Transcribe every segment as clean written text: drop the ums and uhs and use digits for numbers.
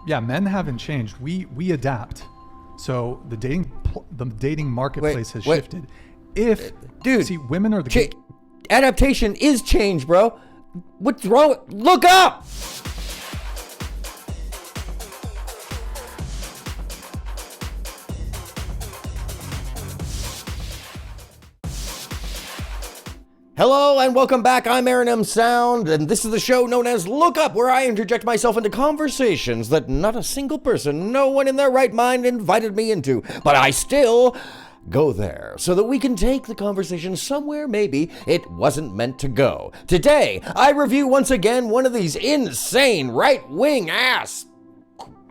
Yeah, men haven't changed. We adapt. So the dating marketplace has shifted. Dude, see, women are the adaptation is change, bro. What's wrong? Look up. Hello and welcome back. I'm aronmsound, and this is the show known as Look Up, where I interject myself into conversations that not a single person, no one in their right mind invited me into, but I still go there so that we can take the conversation somewhere maybe it wasn't meant to go. Today, I review once again one of these insane right-wing ass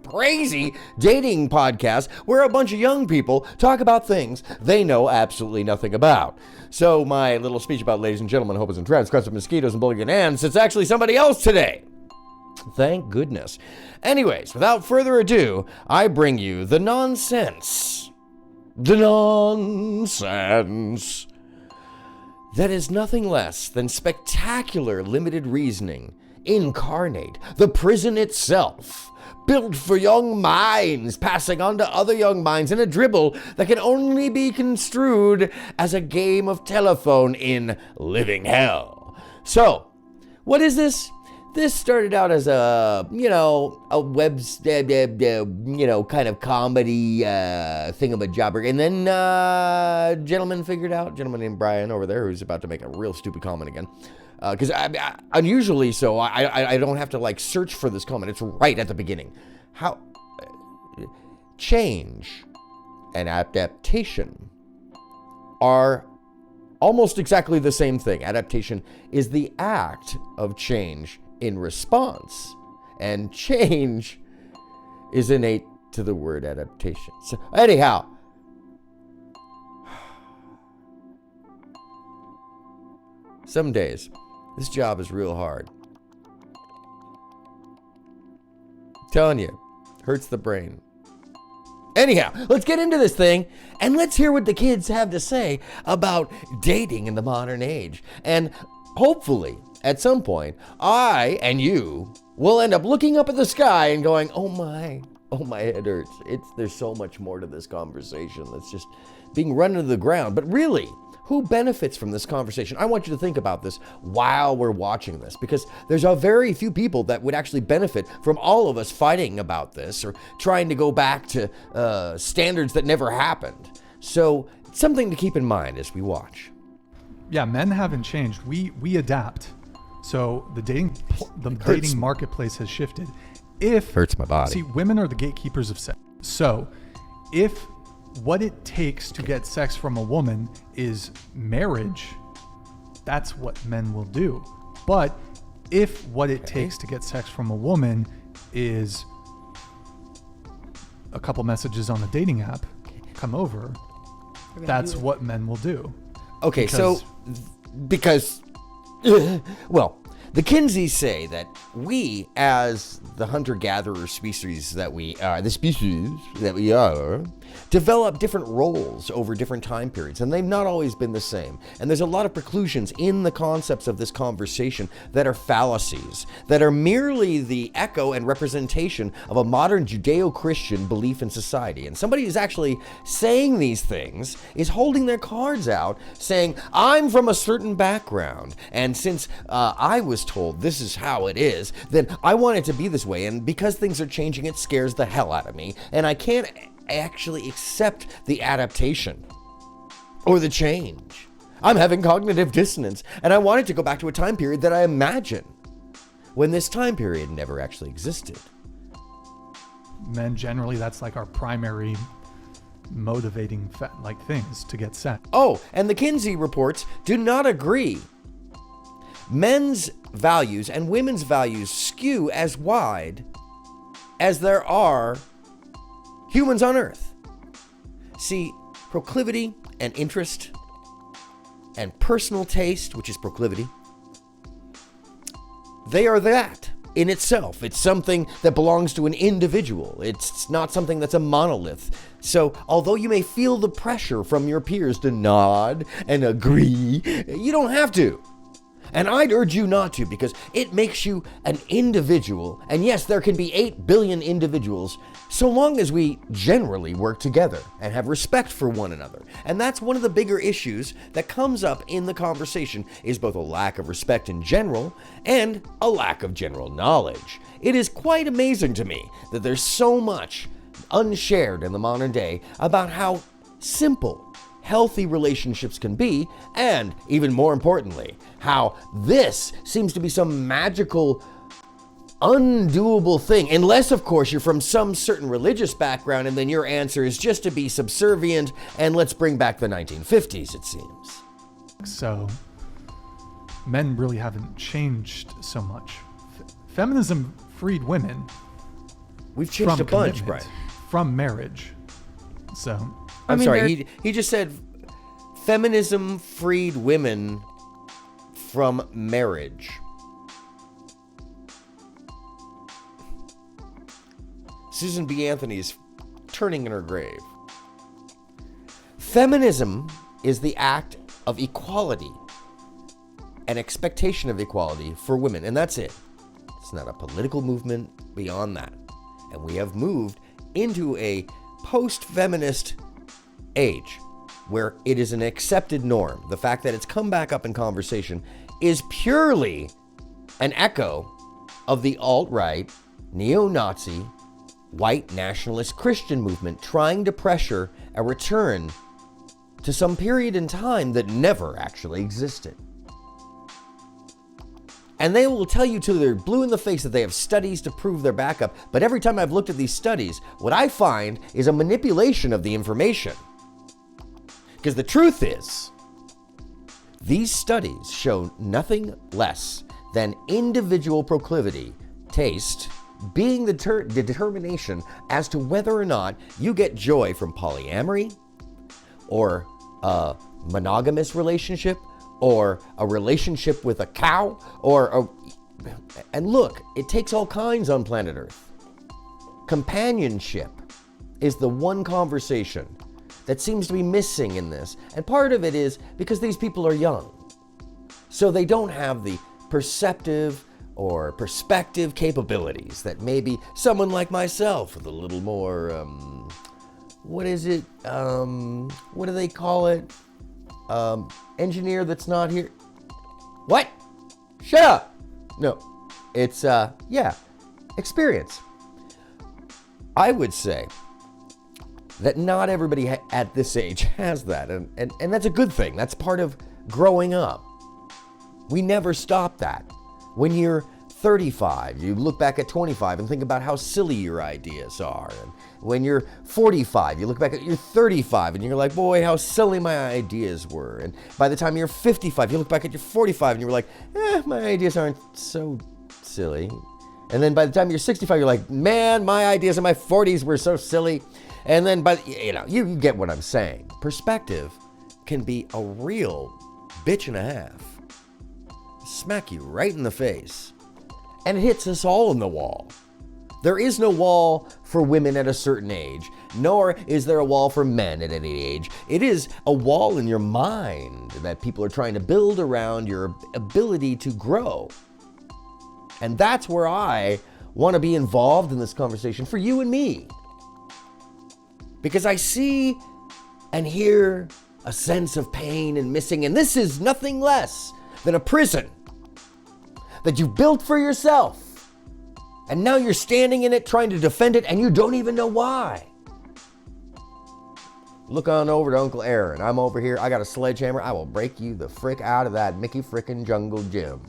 crazy dating podcasts where a bunch of young people talk about things they know absolutely nothing about. So my little speech about ladies and gentlemen, hopers and trans, crescent mosquitoes and bullying ants, it's actually somebody else today. Thank goodness. Anyways, without further ado, I bring you the nonsense. The nonsense. That is nothing less than spectacular limited reasoning incarnate, the prison itself. Built for young minds, passing on to other young minds in a dribble that can only be construed as a game of telephone in living hell. So, what is this? This started out as a web, kind of comedy thingamajobber. And then gentleman named Brian over there, who's about to make a real stupid comment again. Because unusually so, I don't have to like search for this comment. It's right at the beginning. How change and adaptation are almost exactly the same thing. Adaptation is the act of change in response, and change is innate to the word adaptation. So anyhow, some days this job is real hard. I'm telling you, hurts the brain. Anyhow, let's get into this thing and let's hear what the kids have to say about dating in the modern age. And hopefully, at some point, I and you will end up looking up at the sky and going, oh my head hurts. There's so much more to this conversation that's just being run into the ground. But really, who benefits from this conversation? I want you to think about this while we're watching this, because there's a very few people that would actually benefit from all of us fighting about this or trying to go back to standards that never happened. So it's something to keep in mind as we watch. Yeah, men haven't changed. We adapt. So the dating marketplace has shifted. Hurts my body. See, women are the gatekeepers of sex. So if what it takes to get sex from a woman is marriage, that's what men will do. But if what it takes to get sex from a woman is a couple messages on the dating app, come over, that's what men will do. Okay, because the Kinseys say that we, as the hunter-gatherer species that we are, develop different roles over different time periods, and they've not always been the same. And there's a lot of preclusions in the concepts of this conversation that are fallacies, that are merely the echo and representation of a modern Judeo-Christian belief in society. And somebody who's actually saying these things is holding their cards out, saying, I'm from a certain background, and since I was told this is how it is, then I want it to be this way. And because things are changing, it scares the hell out of me. And I can't actually accept the adaptation or the change. I'm having cognitive dissonance, and I want it to go back to a time period that I imagine when this time period never actually existed. Men, generally, that's like our primary motivating things to get sex. Oh, and the Kinsey reports do not agree. Men's values and women's values skew as wide as there are humans on Earth. See, proclivity and interest and personal taste, which is proclivity, they are that in itself. It's something that belongs to an individual. It's not something that's a monolith. So although you may feel the pressure from your peers to nod and agree, you don't have to. And I'd urge you not to, because it makes you an individual. And yes, there can be 8 billion individuals, so long as we generally work together and have respect for one another. And that's one of the bigger issues that comes up in the conversation, is both a lack of respect in general and a lack of general knowledge. It is quite amazing to me that there's so much unshared in the modern day about how simple healthy relationships can be, and even more importantly, how this seems to be some magical, undoable thing, unless of course you're from some certain religious background, and then your answer is just to be subservient and let's bring back the 1950s, it seems. So men really haven't changed so much. Feminism freed women. We've changed a bunch, commitment, Brian. From marriage. So I'm sorry, he just said feminism freed women from marriage. Susan B. Anthony is turning in her grave. Feminism is the act of equality, an expectation of equality for women, and that's it. It's not a political movement beyond that. And we have moved into a post-feminist age where it is an accepted norm. The fact that it's come back up in conversation is purely an echo of the alt-right, neo-Nazi, white nationalist Christian movement trying to pressure a return to some period in time that never actually existed. And they will tell you till they're blue in the face that they have studies to prove their backup. But every time I've looked at these studies, what I find is a manipulation of the information. Because the truth is, these studies show nothing less than individual proclivity, taste, being the determination as to whether or not you get joy from polyamory, or a monogamous relationship, or a relationship with a cow, and look, it takes all kinds on planet Earth. Companionship is the one conversation that seems to be missing in this. And part of it is because these people are young. So they don't have the perceptive or perspective capabilities that maybe someone like myself with a little more, what do they call it? Engineer that's not here. What? Shut up. No, it's, experience. I would say that not everybody at this age has that. And that's a good thing. That's part of growing up. We never stop that. When you're 35, you look back at 25 and think about how silly your ideas are. And when you're 45, you look back at your 35 and you're like, boy, how silly my ideas were. And by the time you're 55, you look back at your 45 and you're like, my ideas aren't so silly. And then by the time you're 65, you're like, man, my ideas in my 40s were so silly. And then, you get what I'm saying. Perspective can be a real bitch and a half. Smack you right in the face. And it hits us all in the wall. There is no wall for women at a certain age, nor is there a wall for men at any age. It is a wall in your mind that people are trying to build around your ability to grow. And that's where I want to be involved in this conversation for you and me. Because I see and hear a sense of pain and missing, and this is nothing less than a prison that you built for yourself. And now you're standing in it trying to defend it, and you don't even know why. Look on over to Uncle Aaron. I'm over here. I got a sledgehammer. I will break you the frick out of that Mickey frickin' jungle gym.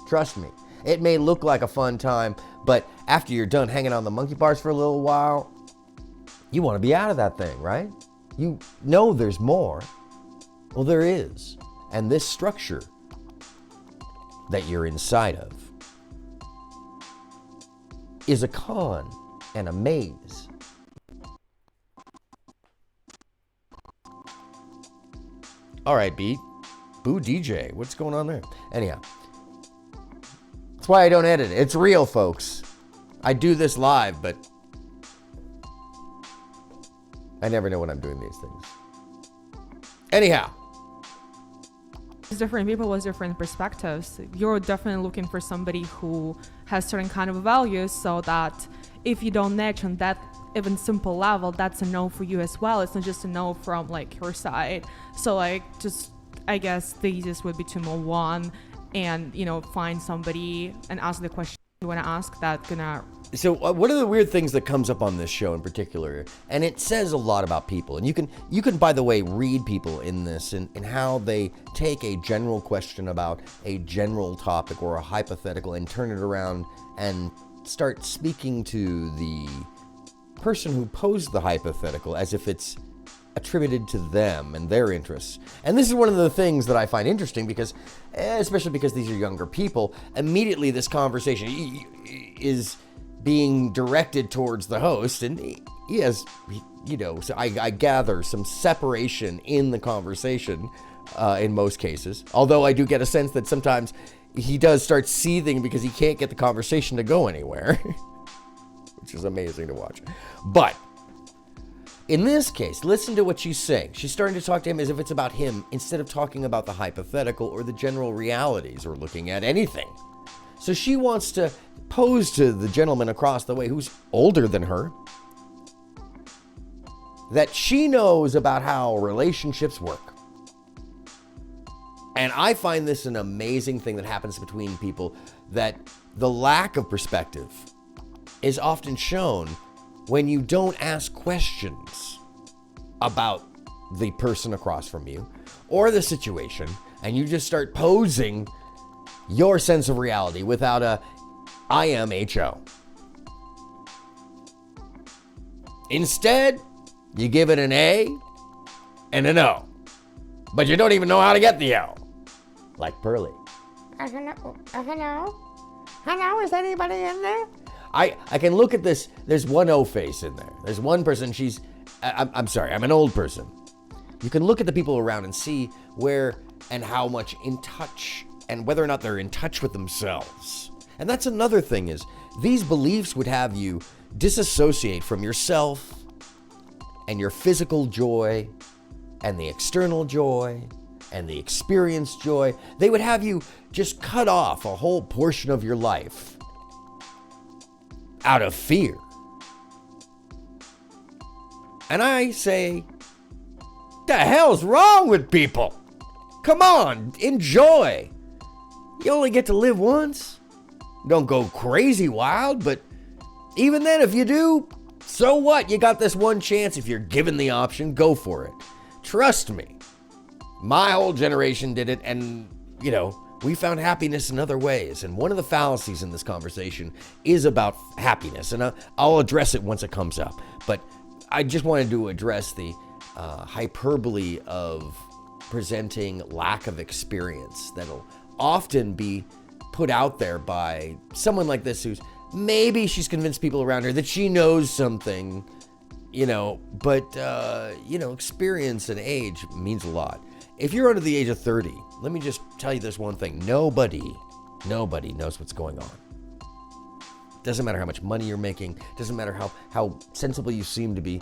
Trust me. It may look like a fun time, but after you're done hanging on the monkey bars for a little while, you want to be out of that thing, right? You know there's more. Well, there is. And this structure that you're inside of is a con and a maze. All right, Beat. Boo DJ. What's going on there? Anyhow. That's why I don't edit it. It's real, folks. I do this live, but I never know when I'm doing these things. Anyhow. Different people with different perspectives. You're definitely looking for somebody who has certain kind of values, so that if you don't match on that even simple level, that's a no for you as well. It's not just a no from like your side. So like, just, I guess the easiest would be to move on and, you know, find somebody and ask the question you want to ask that gonna. So one of the weird things that comes up on this show in particular, and it says a lot about people, and you can by the way read people in this and how they take a general question about a general topic or a hypothetical and turn it around and start speaking to the person who posed the hypothetical as if it's attributed to them and their interests. And this is one of the things that I find interesting because, especially because these are younger people, immediately this conversation is being directed towards the host, and he has, you know, so I gather some separation in the conversation in most cases. Although I do get a sense that sometimes he does start seething because he can't get the conversation to go anywhere, which is amazing to watch. But in this case, listen to what she's saying. She's starting to talk to him as if it's about him instead of talking about the hypothetical or the general realities or looking at anything. So she wants to pose to the gentleman across the way who's older than her that she knows about how relationships work. And I find this an amazing thing that happens between people, that the lack of perspective is often shown when you don't ask questions about the person across from you or the situation, and you just start posing your sense of reality without a IMHO. Instead, you give it an A and an O, but you don't even know how to get the O, like Pearly. Hello, is anybody in there? I can look at this. There's one O face in there. There's one person. I'm sorry, I'm an old person. You can look at the people around and see where and how much in touch, and whether or not they're in touch with themselves. And that's another thing, is these beliefs would have you disassociate from yourself and your physical joy and the external joy and the experienced joy. They would have you just cut off a whole portion of your life out of fear. And I say, the hell's wrong with people? Come on, enjoy. You only get to live once. Don't go crazy wild, but even then, if you do, so what? You got this one chance. If you're given the option, go for it. Trust me. My whole generation did it, and, you know, we found happiness in other ways. And one of the fallacies in this conversation is about happiness, and I'll address it once it comes up. But I just wanted to address the hyperbole of presenting lack of experience that'll often be put out there by someone like this, who's maybe she's convinced people around her that she knows something, you know, but, you know, experience and age means a lot. If you're under the age of 30, let me just tell you this one thing. Nobody knows what's going on. Doesn't matter how much money you're making. Doesn't matter how sensible you seem to be.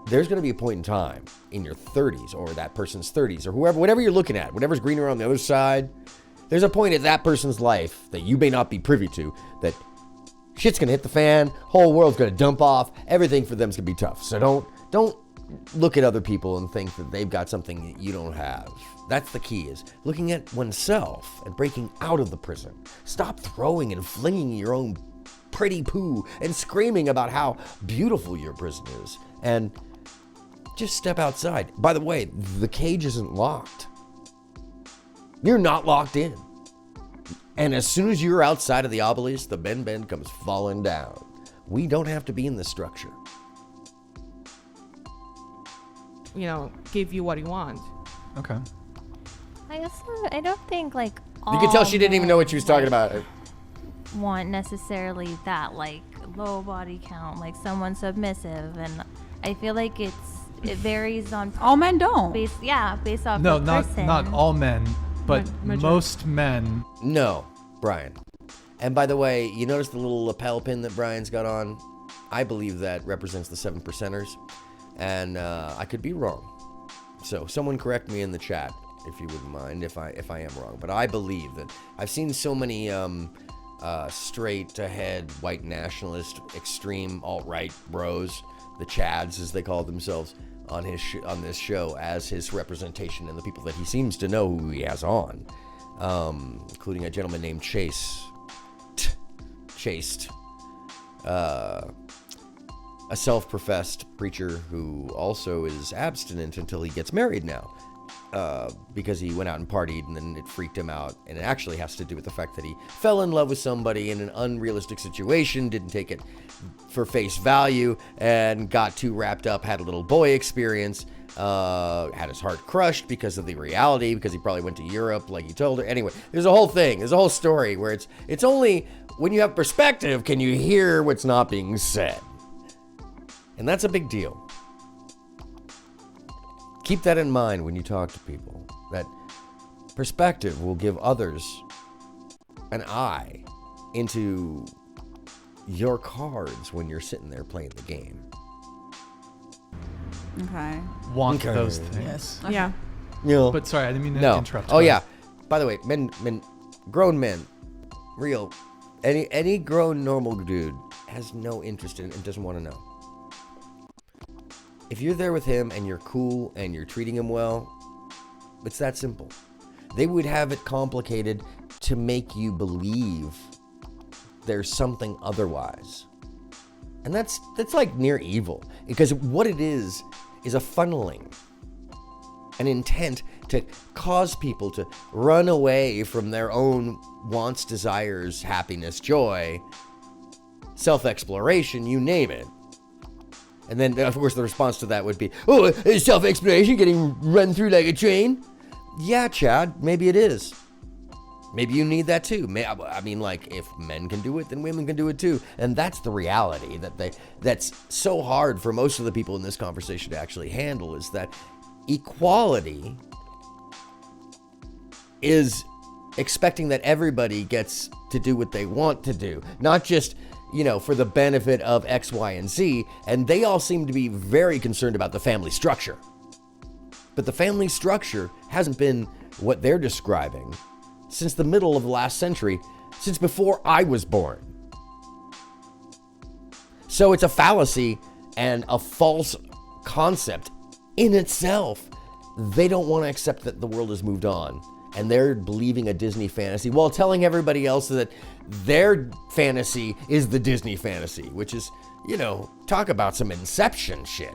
There's going to be a point in time in your 30s, or that person's 30s, or whatever you're looking at, whatever's greener on the other side. There's a point in that person's life that you may not be privy to, that shit's going to hit the fan, whole world's going to dump off, everything for them's going to be tough. So don't look at other people and think that they've got something that you don't have. That's the key, is looking at oneself and breaking out of the prison. Stop throwing and flinging your own pretty poo and screaming about how beautiful your prison is. And just step outside. By the way, the cage isn't locked. You're not locked in. And as soon as you're outside of the obelisk, the Ben comes falling down. We don't have to be in this structure. You know, give you what you want. Okay. I don't think like all You can tell she didn't even know what she was talking about. Want necessarily that like low body count, like someone submissive, and I feel like it varies on All men don't. based off No, the person. not all men, but Majority. most men. No, Brian. And by the way, you notice the little lapel pin that Brian's got on? I believe that represents the 7%ers. And I could be wrong. So someone correct me in the chat if you wouldn't mind, if I am wrong. But I believe that I've seen so many straight-ahead white nationalist, extreme alt-right bros, the Chads as they call themselves, on this show as his representation and the people that he seems to know who he has on, including a gentleman named Chaste, a self-professed preacher who also is abstinent until he gets married now, because he went out and partied and then it freaked him out. And it actually has to do with the fact that he fell in love with somebody in an unrealistic situation, didn't take it for face value, and got too wrapped up, had a little boy experience, had his heart crushed because of the reality, because he probably went to Europe like he told her. Anyway, there's a whole thing, there's a whole story where it's only when you have perspective can you hear what's not being said. And that's a big deal. Keep that in mind when you talk to people. That perspective will give others an eye into your cards when you're sitting there playing the game. Okay. Want Okay. those things. Yes. Yeah. You know, But sorry, I didn't mean to interrupt. Oh Go yeah. ahead. By the way, grown men, real, any grown normal dude has no interest in it and doesn't want to know. If you're there with him and you're cool and you're treating him well, it's that simple. They would have it complicated to make you believe there's something otherwise. And that's like near evil, because what it is a funneling, an intent to cause people to run away from their own wants, desires, happiness, joy, self-exploration, you name it. And then, of course, the response to that would be, oh, is self-exploration getting run through like a train? Yeah, Chad, maybe it is. Maybe you need that too. I mean, like, if men can do it, then women can do it too. And that's the reality that's so hard for most of the people in this conversation to actually handle, is that equality is expecting that everybody gets to do what they want to do, not just, for the benefit of X, Y, and Z. And they all seem to be very concerned about the family structure. But the family structure hasn't been what they're describing since the middle of the last century, since before I was born. So it's a fallacy and a false concept in itself. They don't want to accept that the world has moved on, and they're believing a Disney fantasy while telling everybody else that their fantasy is the Disney fantasy, which is, talk about some Inception shit.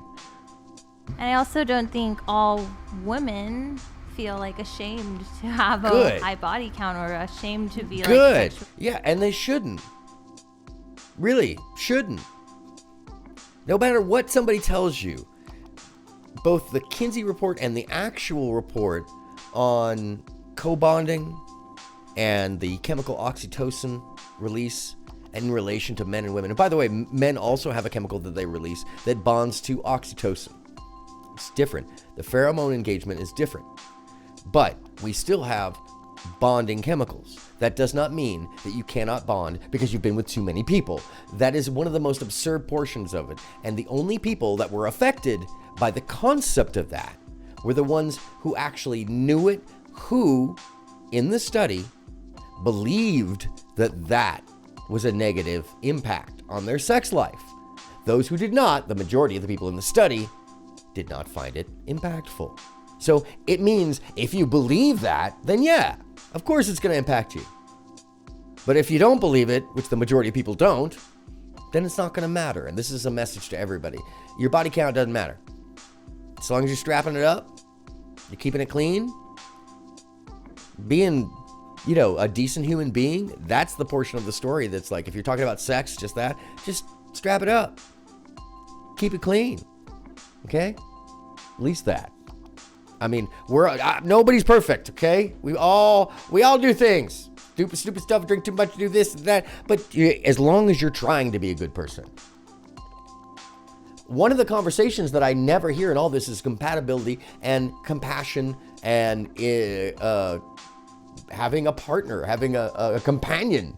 And I also don't think all women feel like ashamed to have a Good. high body count, or ashamed to be Good. like sexual. Yeah, and they shouldn't. Really, shouldn't. No matter what somebody tells you, both the Kinsey report and the actual report on co-bonding and the chemical oxytocin release in relation to men and women. And by the way, men also have a chemical that they release that bonds to oxytocin. It's different. The pheromone engagement is different. But we still have bonding chemicals. That does not mean that you cannot bond because you've been with too many people. That is one of the most absurd portions of it. And the only people that were affected by the concept of that were the ones who actually knew it, who, in the study, believed that that was a negative impact on their sex life. Those who did not, the majority of the people in the study, did not find it impactful. So it means if you believe that, then yeah, of course it's going to impact you. But if you don't believe it, which the majority of people don't, then it's not going to matter. And this is a message to everybody. Your body count doesn't matter. As long as you're strapping it up, you're keeping it clean, being, a decent human being, that's the portion of the story that's like, if you're talking about sex, just strap it up. Keep it clean. Okay? At least that. I mean, nobody's perfect, okay? We all do things. Stupid stuff, drink too much, do this and that. But as long as you're trying to be a good person. One of the conversations that I never hear in all this is compatibility and compassion and having a partner, having a companion.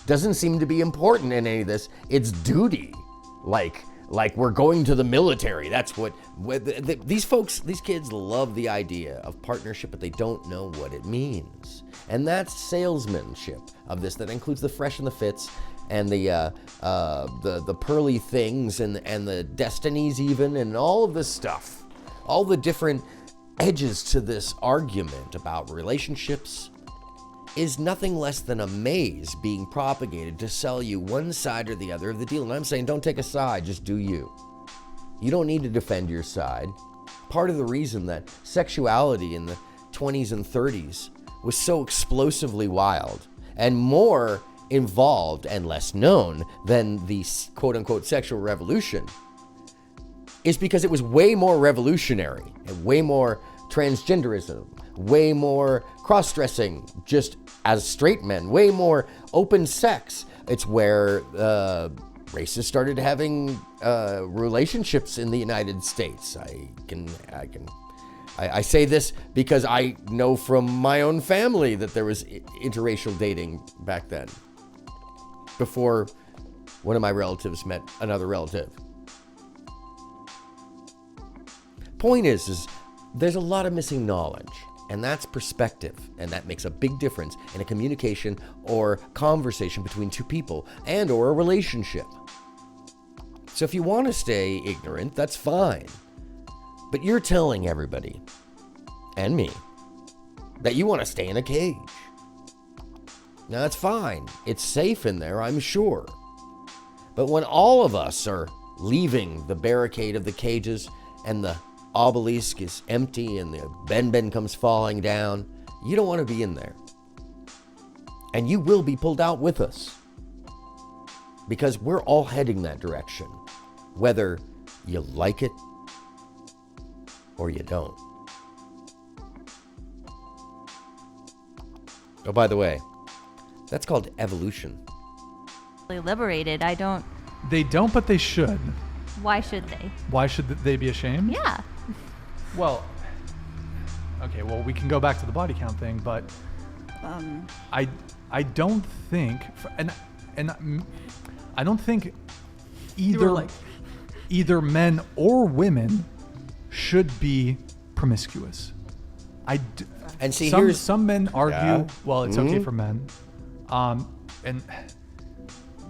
Doesn't seem to be important in any of this. It's duty. Like like we're going to the military. That's what these kids love the idea of partnership, but they don't know what it means. And that's salesmanship of this. That includes the fresh and the fits, and the pearly things, and the destinies even, and all of this stuff. All the different edges to this argument about relationships is nothing less than a maze being propagated to sell you one side or the other of the deal. And I'm saying, don't take a side, just do you. You don't need to defend your side. Part of the reason that sexuality in the 20s and 30s was so explosively wild and more involved and less known than the quote-unquote sexual revolution is because it was way more revolutionary and way more transgenderism, way more cross-dressing just as straight men, way more open sex. It's where races started having relationships in the United States. I say this because I know from my own family that there was interracial dating back then, before one of my relatives met another relative. Point is there's a lot of missing knowledge, and that's perspective, and that makes a big difference in a communication or conversation between two people and or a relationship. So if you want to stay ignorant, that's fine. But you're telling everybody, and me, that you want to stay in a cage. Now that's fine. It's safe in there, I'm sure. But when all of us are leaving the barricade of the cages and the obelisk is empty and the Ben comes falling down, you don't want to be in there. And you will be pulled out with us. Because we're all heading that direction, whether you like it or you don't. Oh, by the way, that's called evolution. Liberated. They don't, but they should. Why should they? Why should they be ashamed? Yeah. Well, okay, well, we can go back to the body count thing, but I don't think, and I don't think either men or women should be promiscuous. And see, some men argue, well, it's okay for men, and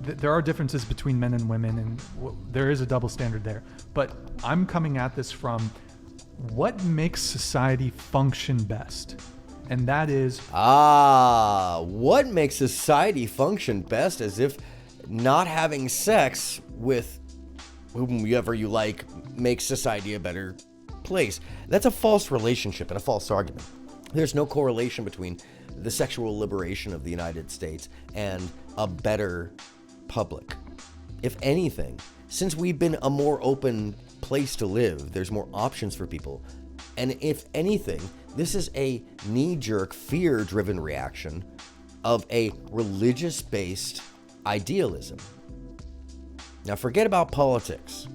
there are differences between men and women, and there is a double standard there. But I'm coming at this from what makes society function best, and that is what makes society function best, as if not having sex with whomever you like makes society a better place. That's a false relationship and a false argument. There's no correlation between the sexual liberation of the United States and a better public. If anything, since we've been a more open place to live, there's more options for people. And if anything, this is a knee-jerk, fear-driven reaction of a religious-based idealism. Now forget about politics.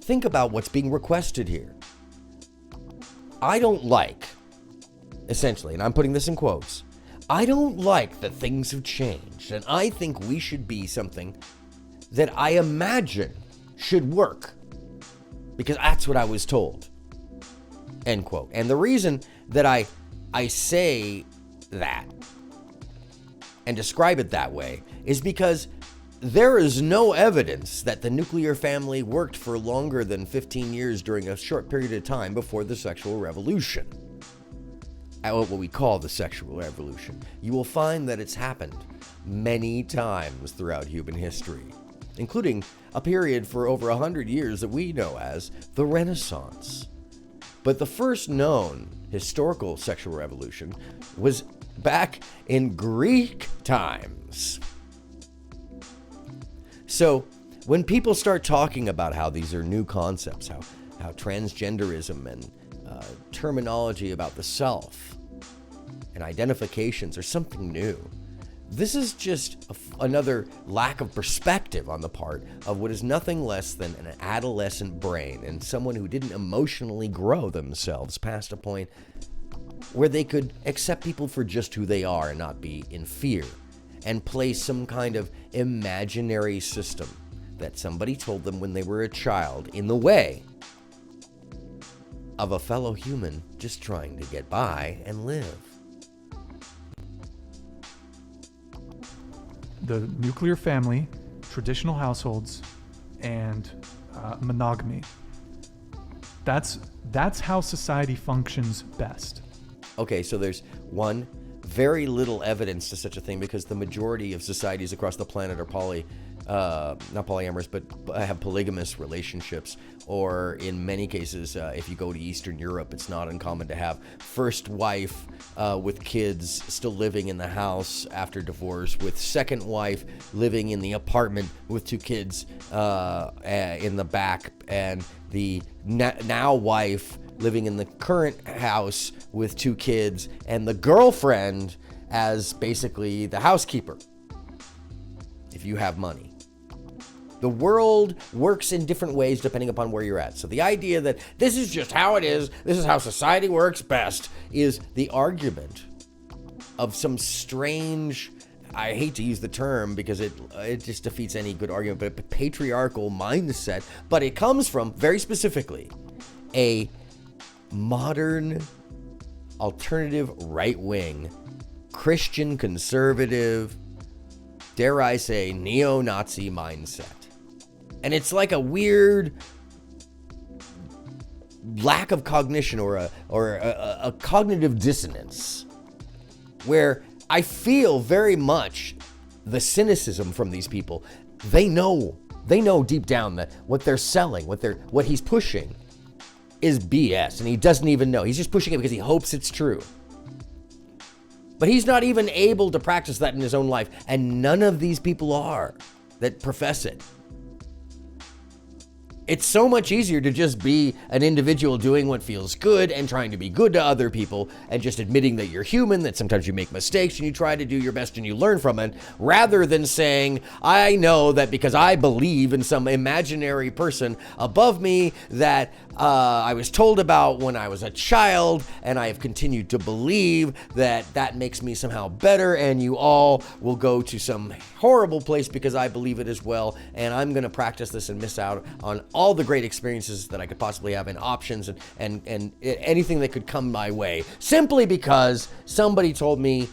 Think about what's being requested here. I don't like, essentially, and I'm putting this in quotes, I don't like that things have changed, and I think we should be something that I imagine should work, because that's what I was told. End quote. And the reason that I say that and describe it that way is because there is no evidence that the nuclear family worked for longer than 15 years during a short period of time before the sexual revolution. At what we call the sexual revolution. You will find that it's happened many times throughout human history, including a period for over 100 years that we know as the Renaissance. But the first known historical sexual revolution was back in Greek times. So when people start talking about how these are new concepts, how transgenderism and terminology about the self and identifications are something new, this is just another lack of perspective on the part of what is nothing less than an adolescent brain and someone who didn't emotionally grow themselves past a point where they could accept people for just who they are and not be in fear and place some kind of imaginary system that somebody told them when they were a child in the way of a fellow human just trying to get by and live. The nuclear family, traditional households, and monogamy. That's how society functions best. Okay, so there's one, very little evidence to such a thing because the majority of societies across the planet are not polyamorous, but have polygamous relationships. Or in many cases, if you go to Eastern Europe, it's not uncommon to have first wife with kids still living in the house after divorce, with second wife living in the apartment with 2 kids in the back, and the now wife living in the current house with 2 kids, and the girlfriend as basically the housekeeper, if you have money. The world works in different ways depending upon where you're at. So the idea that this is just how it is, this is how society works best, is the argument of some strange, I hate to use the term because it just defeats any good argument, but a patriarchal mindset. But it comes from, very specifically, a modern, alternative, right-wing, Christian conservative, dare I say, neo-Nazi mindset. And it's like a weird lack of cognition or a cognitive dissonance where I feel very much the cynicism from these people. They know deep down that what they're selling, what he's pushing is BS, and he doesn't even know. He's just pushing it because he hopes it's true. But he's not even able to practice that in his own life, and none of these people are that profess it. It's so much easier to just be an individual doing what feels good and trying to be good to other people and just admitting that you're human, that sometimes you make mistakes and you try to do your best and you learn from it, rather than saying, I know that because I believe in some imaginary person above me that I was told about when I was a child, and I have continued to believe that makes me somehow better, and you all will go to some horrible place because I believe it as well, and I'm going to practice this and miss out on all the great experiences that I could possibly have and options and anything that could come my way, simply because somebody told me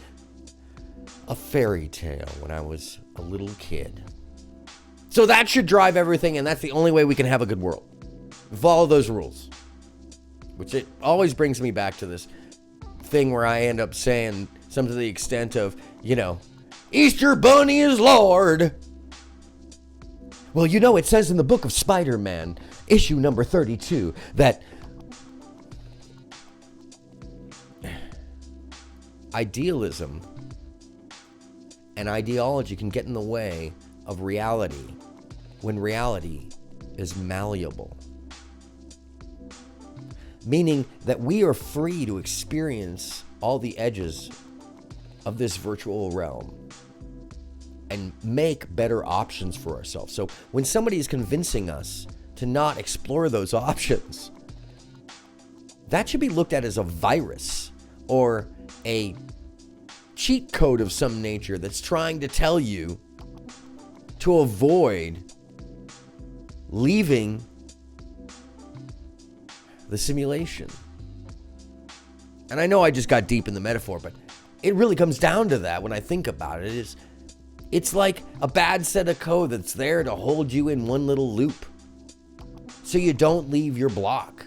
a fairy tale when I was a little kid. So that should drive everything, and that's the only way we can have a good world. Follow those rules. Which it always brings me back to this thing where I end up saying something to the extent of, Easter Bunny is Lord. Well, it says in the book of Spider-Man, issue number 32, that idealism and ideology can get in the way of reality when reality is malleable. Meaning that we are free to experience all the edges of this virtual realm and make better options for ourselves. So when somebody is convincing us to not explore those options, that should be looked at as a virus or a cheat code of some nature that's trying to tell you to avoid leaving the simulation. And I know I just got deep in the metaphor, but it really comes down to that when I think about it. It's like a bad set of code that's there to hold you in one little loop so you don't leave your block.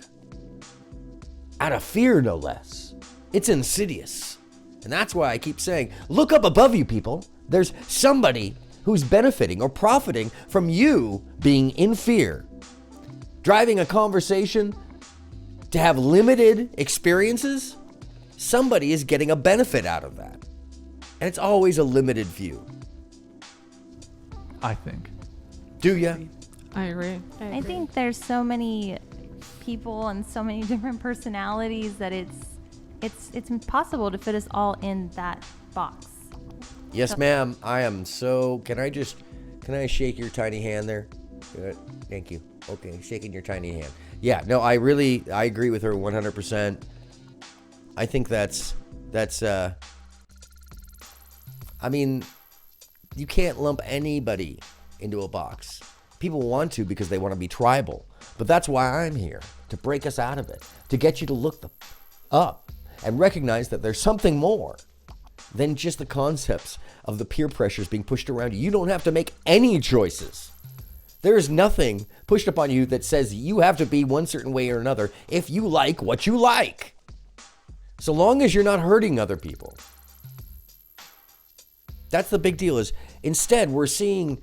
Out of fear, no less. It's insidious. And that's why I keep saying, look up above you, people. There's somebody who's benefiting or profiting from you being in fear. Driving a conversation to have limited experiences, somebody is getting a benefit out of that. And it's always a limited view. I think. Do ya? I agree. I think there's so many people and so many different personalities that it's impossible to fit us all in that box. Yes, ma'am. I am so... Can I shake your tiny hand there? Good. Thank you. Okay, shaking your tiny hand. Yeah, no, I agree with her 100%. I think that's I mean, you can't lump anybody into a box. People want to because they want to be tribal. But that's why I'm here, to break us out of it, to get you to look up and recognize that there's something more than just the concepts of the peer pressures being pushed around you. You don't have to make any choices. There is nothing pushed upon you that says you have to be one certain way or another if you like what you like. So long as you're not hurting other people. That's the big deal. Is instead we're seeing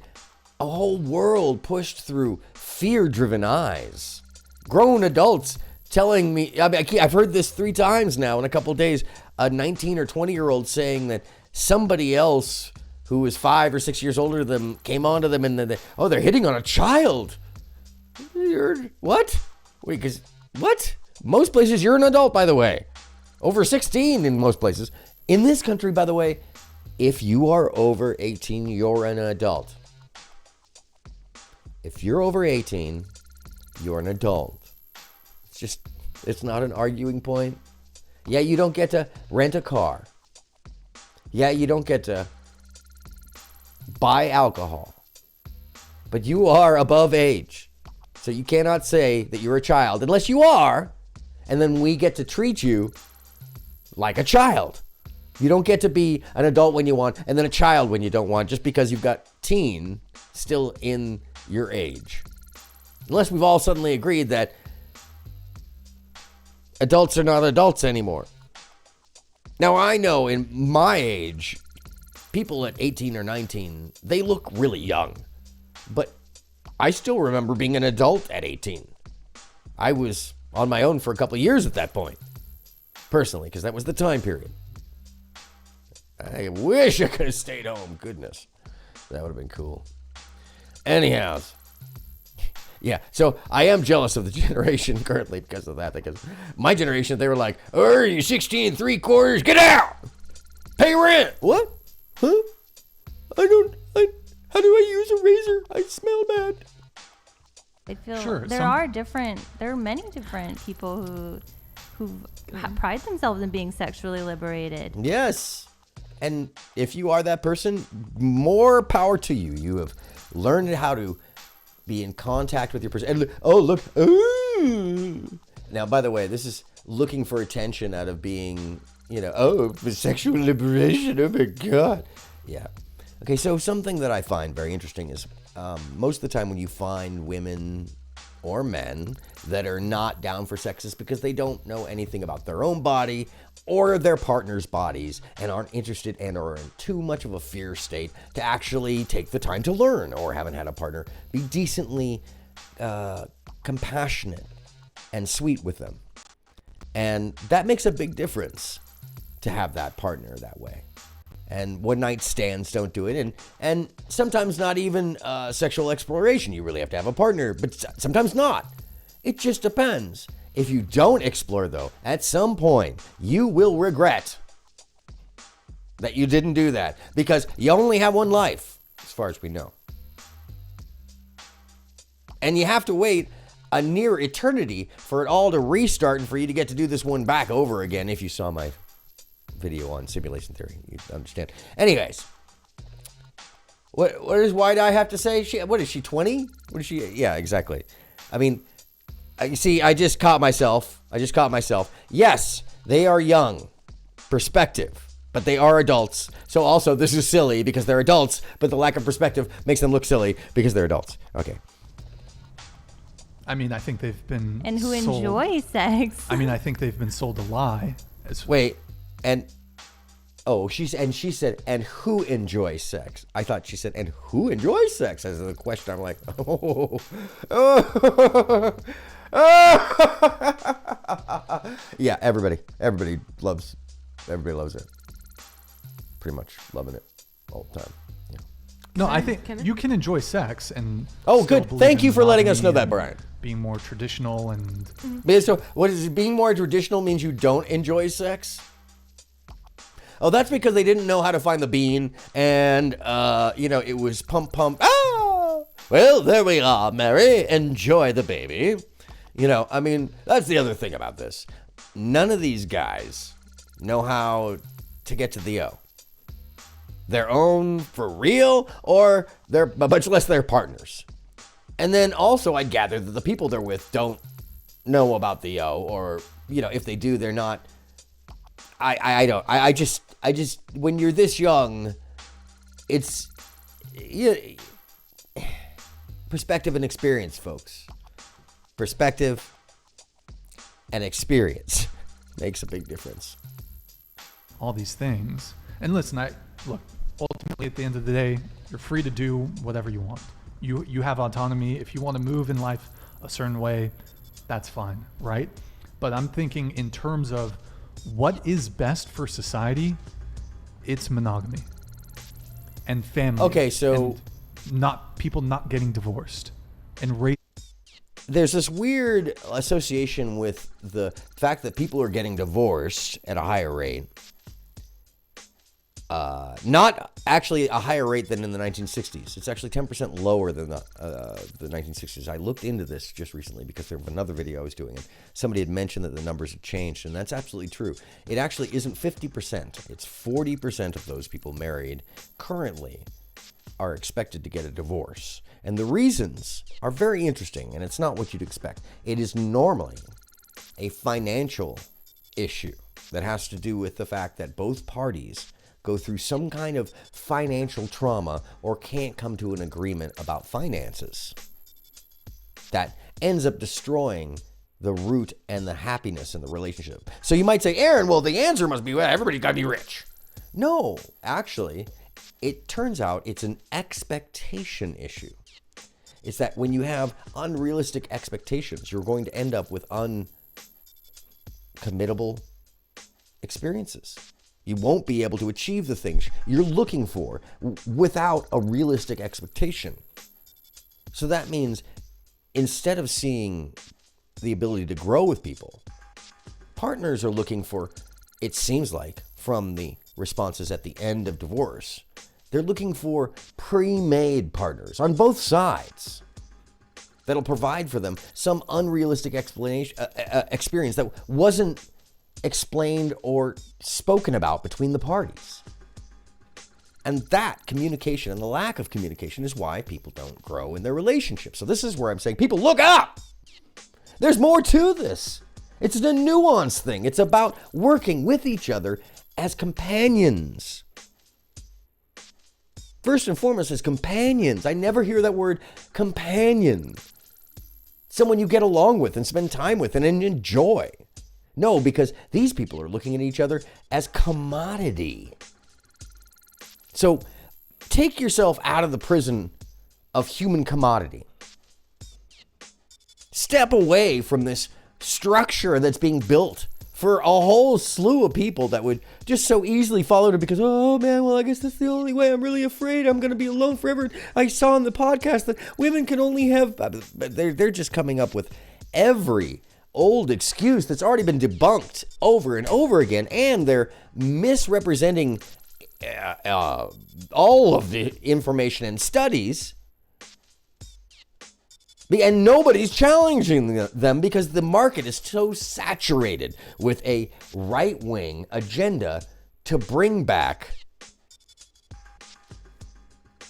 a whole world pushed through fear-driven eyes. Grown adults telling me, I've heard this 3 times now in a couple of days, a 19 or 20-year-old saying that somebody else who is 5 or 6 years older than them came onto them and they're hitting on a child. What? Wait, what? Most places you're an adult, by the way. Over 16 in most places. In this country, by the way, if you are over 18, you're an adult. If you're over 18, you're an adult. It's not an arguing point. Yeah, you don't get to rent a car. Yeah, you don't get to buy alcohol. But you are above age. So you cannot say that you're a child unless you are. And then we get to treat you like a child. You don't get to be an adult when you want and then a child when you don't want, just because you've got teen still in your age. Unless we've all suddenly agreed that adults are not adults anymore. Now, I know in my age, people at 18 or 19, they look really young. But I still remember being an adult at 18. I was on my own for a couple of years at that point. Personally, because that was the time period. I wish I could have stayed home. Goodness. That would have been cool. Anyhow. Yeah, so I am jealous of the generation currently because of that. Because my generation, they were like, "Oh, you're 16 3/4, get out! Pay rent!" What? Huh? How do I use a razor? I smell bad. I feel Sure, there are many different people who pride themselves in being sexually liberated. Yes. And if you are that person, more power to you. You have learned how to be in contact with your person. And look. Ooh. Now, by the way, this is looking for attention out of being, for sexual liberation. Oh my God. Yeah. Okay, so something that I find very interesting is most of the time when you find women or men that are not down for sex is because they don't know anything about their own body or their partner's bodies and aren't interested and are in too much of a fear state to actually take the time to learn, or haven't had a partner be decently compassionate and sweet with them. And that makes a big difference to have that partner that way. And one-night stands don't do it. And sometimes not even sexual exploration. You really have to have a partner, but sometimes not. It just depends. If you don't explore, though, at some point, you will regret that you didn't do that. Because you only have one life, as far as we know. And you have to wait a near eternity for it all to restart and for you to get to do this one back over again. If you saw my video on simulation theory, you understand. Anyways, why do I have to say what is she, 20? What is she? Yeah, exactly. I mean, you see, I just caught myself. Yes, they are young. Perspective. But they are adults. So also, this is silly because they're adults, but the lack of perspective makes them look silly because they're adults. Okay. I mean, I think they've been And who sold, enjoy sex. I mean, I think they've been sold a lie. Wait, she said, and who enjoys sex? I thought she said, and who enjoys sex? As the question, I'm like, yeah, everybody loves it. Pretty much loving it all the time. Yeah. No, I think you can enjoy sex and. Oh, still good. believe Thank in you for letting us know monogamy that, and Brian. Being more traditional and. So, what is it? Being more traditional means you don't enjoy sex? Oh, that's because they didn't know how to find the bean, and it was pump. Ah, well, there we are, Mary. Enjoy the baby. I mean, that's the other thing about this. None of these guys know how to get to the O. Their own for real, or much less their partners. And then also I'd gather that the people they're with don't know about the O, or, if they do, they're not. I just, when you're this young, it's perspective and experience, folks. Perspective and experience makes a big difference. All these things. And listen, ultimately at the end of the day, you're free to do whatever you want. You have autonomy. If you want to move in life a certain way, that's fine, right? But I'm thinking in terms of what is best for society, it's monogamy and family. Okay, so and people not getting divorced and rape. There's this weird association with the fact that people are getting divorced at a higher rate. Not actually a higher rate than in the 1960s. It's actually 10% lower than the 1960s. I looked into this just recently because there was another video I was doing, and somebody had mentioned that the numbers have changed, and that's absolutely true. It actually isn't 50%. It's 40% of those people married currently are expected to get a divorce. And the reasons are very interesting, and it's not what you'd expect. It is normally a financial issue that has to do with the fact that both parties go through some kind of financial trauma or can't come to an agreement about finances that ends up destroying the root and the happiness in the relationship. So you might say, Aaron, well, the answer must be, well, everybody's got to be rich. No, actually, it turns out it's an expectation issue. It's that when you have unrealistic expectations, you're going to end up with uncommittable experiences. You won't be able to achieve the things you're looking for without a realistic expectation. So that means instead of seeing the ability to grow with people, partners are looking for, it seems like, from the responses at the end of divorce, they're looking for pre-made partners on both sides that'll provide for them some unrealistic experience that wasn't explained or spoken about between the parties. And that communication and the lack of communication is why people don't grow in their relationships. So this is where I'm saying, people, look up! There's more to this. It's a nuanced thing. It's about working with each other as companions. First and foremost, as companions. I never hear that word companion. Someone you get along with and spend time with and enjoy. No, because these people are looking at each other as commodity. So take yourself out of the prison of human commodity. Step away from this structure that's being built for a whole slew of people that would just so easily follow it because, oh man, well, I guess that's the only way. I'm really afraid I'm going to be alone forever. I saw in the podcast that women can only have, they're just coming up with every old excuse that's already been debunked over and over again, and they're misrepresenting all of the information and studies, and nobody's challenging them because the market is so saturated with a right-wing agenda to bring back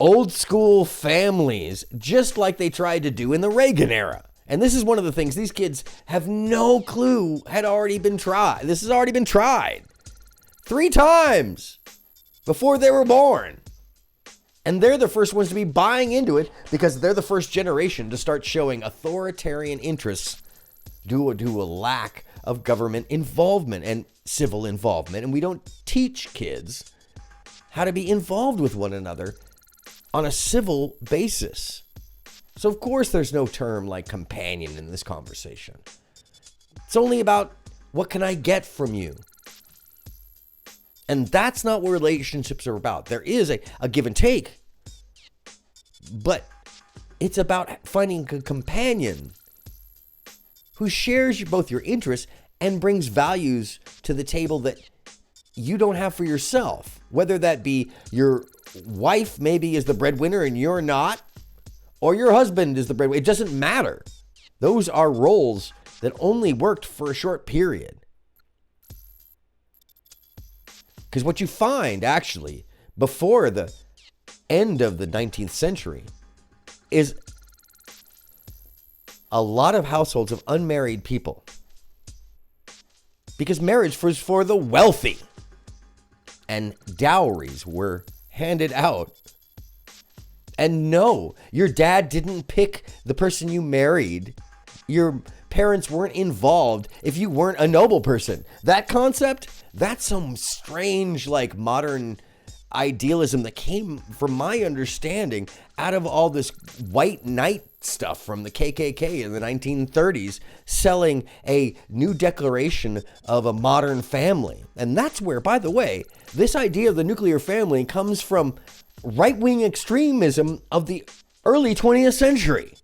old school families just like they tried to do in the Reagan era. And this is one of the things these kids have no clue had already been tried. This has already been tried 3 times before they were born. And they're the first ones to be buying into it because they're the first generation to start showing authoritarian interests due to a lack of government involvement and civil involvement. And we don't teach kids how to be involved with one another on a civil basis. So of course there's no term like companion in this conversation. It's only about what can I get from you? And that's not what relationships are about. There is a give and take, but it's about finding a companion who shares both your interests and brings values to the table that you don't have for yourself. Whether that be your wife maybe is the breadwinner and you're not, or your husband is the breadwinner. It doesn't matter. Those are roles that only worked for a short period. Because what you find, actually, before the end of the 19th century is a lot of households of unmarried people because marriage was for the wealthy and dowries were handed out. And no, your dad didn't pick the person you married. Your parents weren't involved if you weren't a noble person. That concept, that's some strange, like, modern idealism that came, from my understanding, out of all this white knight stuff from the KKK in the 1930s, selling a new declaration of a modern family. And that's where, by the way, this idea of the nuclear family comes from right-wing extremism of the early 20th century.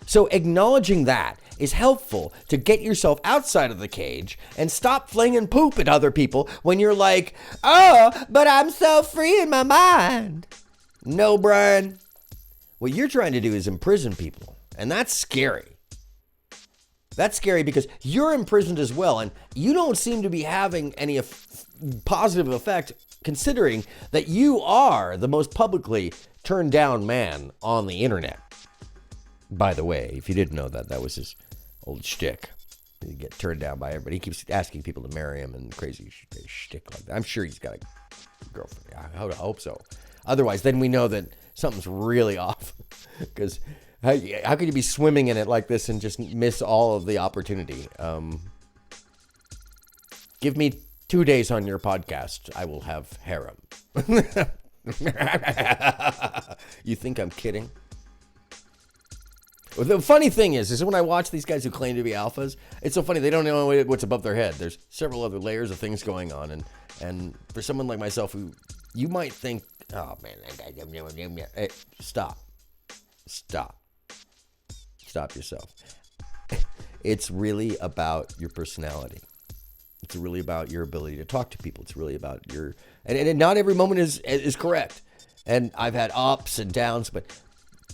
So acknowledging that is helpful to get yourself outside of the cage and stop flinging poop at other people when you're like, oh, but I'm so free in my mind. No, Brian. What you're trying to do is imprison people, and that's scary. That's scary because you're imprisoned as well, and you don't seem to be having any positive effect considering that you are the most publicly turned down man on the internet. By the way, if you didn't know that, that was his old shtick. He'd get turned down by everybody. He keeps asking people to marry him and crazy shtick like that. I'm sure he's got a girlfriend. I hope so. Otherwise, then we know that something's really off. Because how could you be swimming in it like this and just miss all of the opportunity? Give me 2 days on your podcast. I will have harem. You think I'm kidding? Well, the funny thing is when I watch these guys who claim to be alphas, it's so funny. They don't know what's above their head. There's several other layers of things going on. And for someone like myself who you might think, oh man, that guy, hey, stop yourself. It's really about your personality. It's really about your ability to talk to people. It's really about your, and not every moment is correct. And I've had ups and downs, but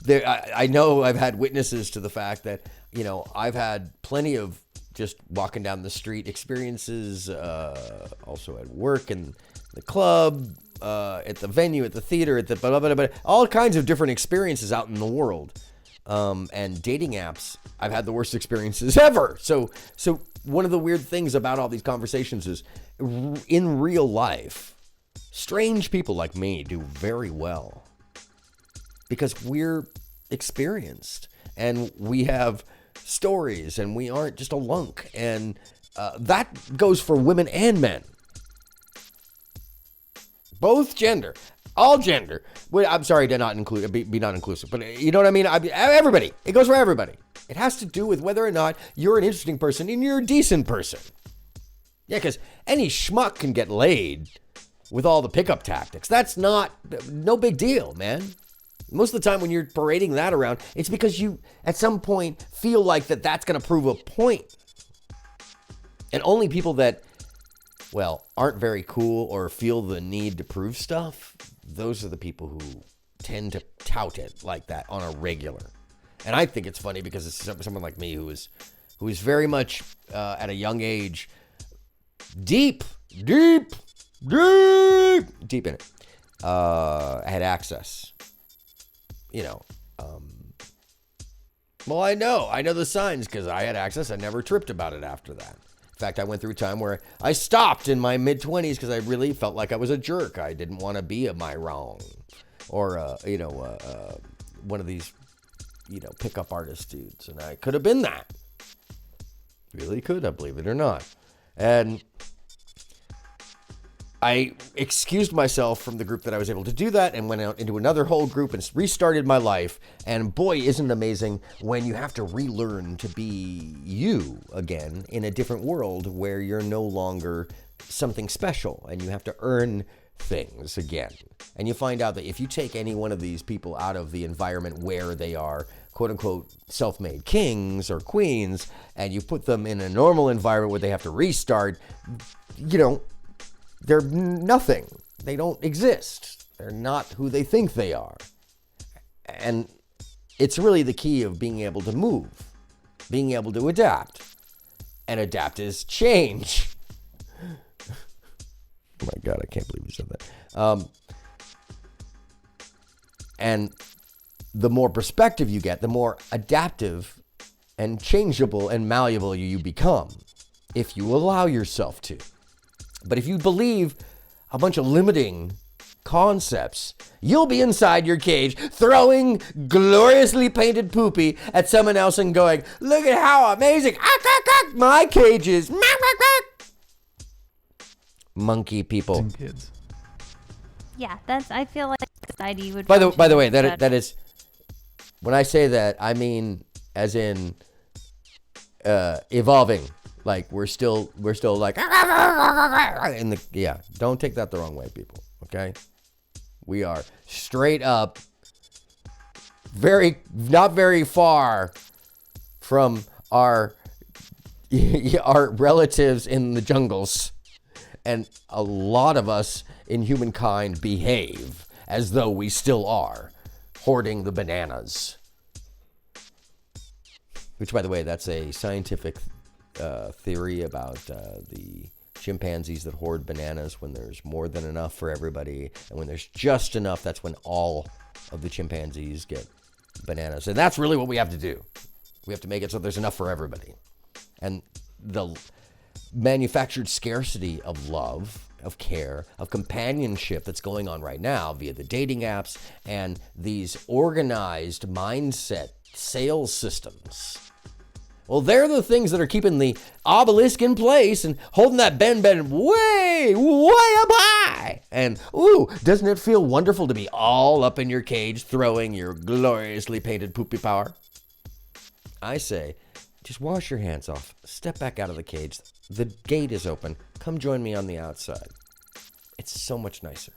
I know I've had witnesses to the fact that, you know, I've had plenty of just walking down the street experiences, also at work and the club, at the venue, at the theater, at the blah, blah, blah, blah, all kinds of different experiences out in the world. And dating apps, I've had the worst experiences ever. So one of the weird things about all these conversations is in real life, strange people like me do very well because we're experienced and we have stories and we aren't just a lunk. And that goes for women and men. Both gender. All gender. Well, I'm sorry to not include, be not inclusive, but you know what I mean? Everybody. It goes for everybody. It has to do with whether or not you're an interesting person and you're a decent person. Yeah, because any schmuck can get laid with all the pickup tactics. That's no big deal, man. Most of the time when you're parading that around, it's because you, at some point, feel like that's going to prove a point. And only people that, well, aren't very cool or feel the need to prove stuff, those are the people who tend to tout it like that on a regular. And I think it's funny because it's someone like me who is very much at a young age deep in it. Had access, you know. Well, I know the signs because I had access. I never tripped about it after that. In fact, I went through a time where I stopped in my mid-20s because I really felt like I was a jerk. I didn't want to be a my wrong or, one of these, pickup artist dudes. And I could have been that. Really could have, believe it or not. And I excused myself from the group that I was able to do that and went out into another whole group and restarted my life. And boy, isn't it amazing when you have to relearn to be you again in a different world where you're no longer something special and you have to earn things again. And you find out that if you take any one of these people out of the environment where they are quote unquote self-made kings or queens and you put them in a normal environment where they have to restart, they're nothing. They don't exist. They're not who they think they are. And it's really the key of being able to move, being able to adapt. And adapt is change. Oh my God, I can't believe you said that. And the more perspective you get, the more adaptive and changeable and malleable you become if you allow yourself to. But if you believe a bunch of limiting concepts, you'll be inside your cage throwing gloriously painted poopy at someone else and going, look at how amazing my cage is. Monkey people. And kids. Yeah, I feel like society would. By the way, function that is, when I say that, I mean as in evolving. Like we're still like in the, yeah. Don't take that the wrong way, people. Okay, we are straight up, not very far from our relatives in the jungles, and a lot of us in humankind behave as though we still are, hoarding the bananas. Which, by the way, that's a scientific theory about the chimpanzees that hoard bananas. When there's more than enough for everybody, and when there's just enough, that's when all of the chimpanzees get bananas. And that's really what we have to do. We have to make it so there's enough for everybody. And the manufactured scarcity of love, of care, of companionship that's going on right now via the dating apps and these organized mindset sales systems. Well, they're the things that are keeping the obelisk in place and holding that bend way up high. And, ooh, doesn't it feel wonderful to be all up in your cage throwing your gloriously painted poopy power? I say, just wash your hands off. Step back out of the cage. The gate is open. Come join me on the outside. It's so much nicer.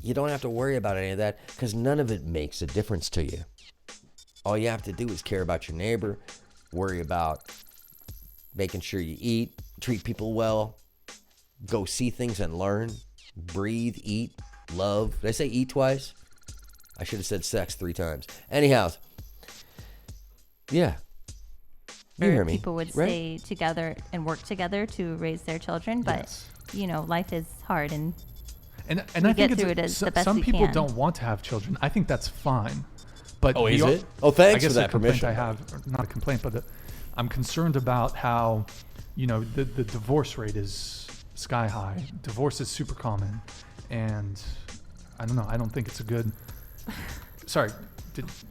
You don't have to worry about any of that because none of it makes a difference to you. All you have to do is care about your neighbor, worry about making sure you eat, treat people well, go see things and learn, breathe, eat, love. Did I say eat twice? I should have said sex 3 times. Anyhow, yeah. You hear me. People would right? stay together and work together to raise their children, but Yes. life is hard, and And You I think get through it as the best some you people can. don't want to have children. I think that's fine. But Oh, is the- it? Oh, thanks I guess for that the complaint permission. I have, or not a complaint, but I'm concerned about how, the divorce rate is sky high. Divorce is super common, and I don't know. I don't think it's a good. Sorry,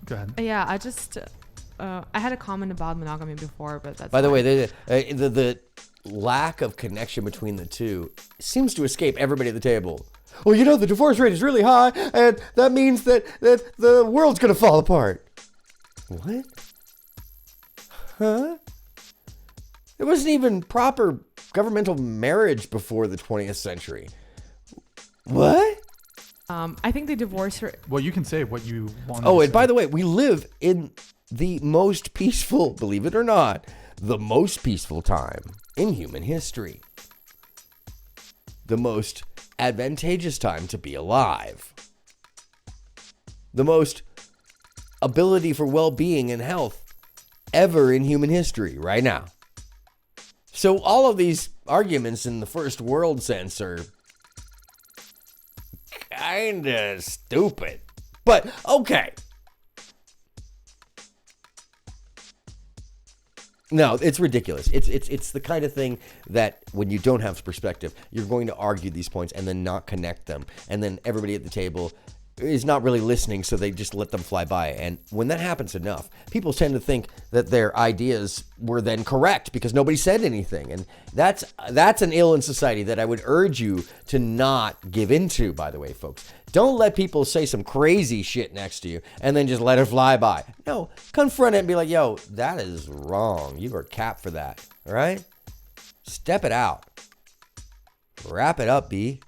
go ahead. Yeah, I just I had a comment about monogamy before, but that's By the fine. way, the lack of connection between the two seems to escape everybody at the table. Well, the divorce rate is really high, and that means that the world's going to fall apart. What? Huh? There wasn't even proper governmental marriage before the 20th century. What? I think the divorce rate. Well, you can say what you want. Oh, and by the way, we live in the most peaceful, believe it or not, the most peaceful time in human history. The most advantageous time to be alive. The most ability for well-being and health ever in human history right now. So all of these arguments in the first world sense are kind of stupid. But okay. No, it's ridiculous. It's the kind of thing that when you don't have perspective, you're going to argue these points and then not connect them. And then everybody at the table is not really listening, so they just let them fly by. And when that happens enough, people tend to think that their ideas were then correct because nobody said anything. And that's an ill in society that I would urge you to not give into, by the way, folks. Don't let people say some crazy shit next to you and then just let it fly by. No, confront it and be like, yo, that is wrong. You are capped for that. All right? Step it out. Wrap it up, B.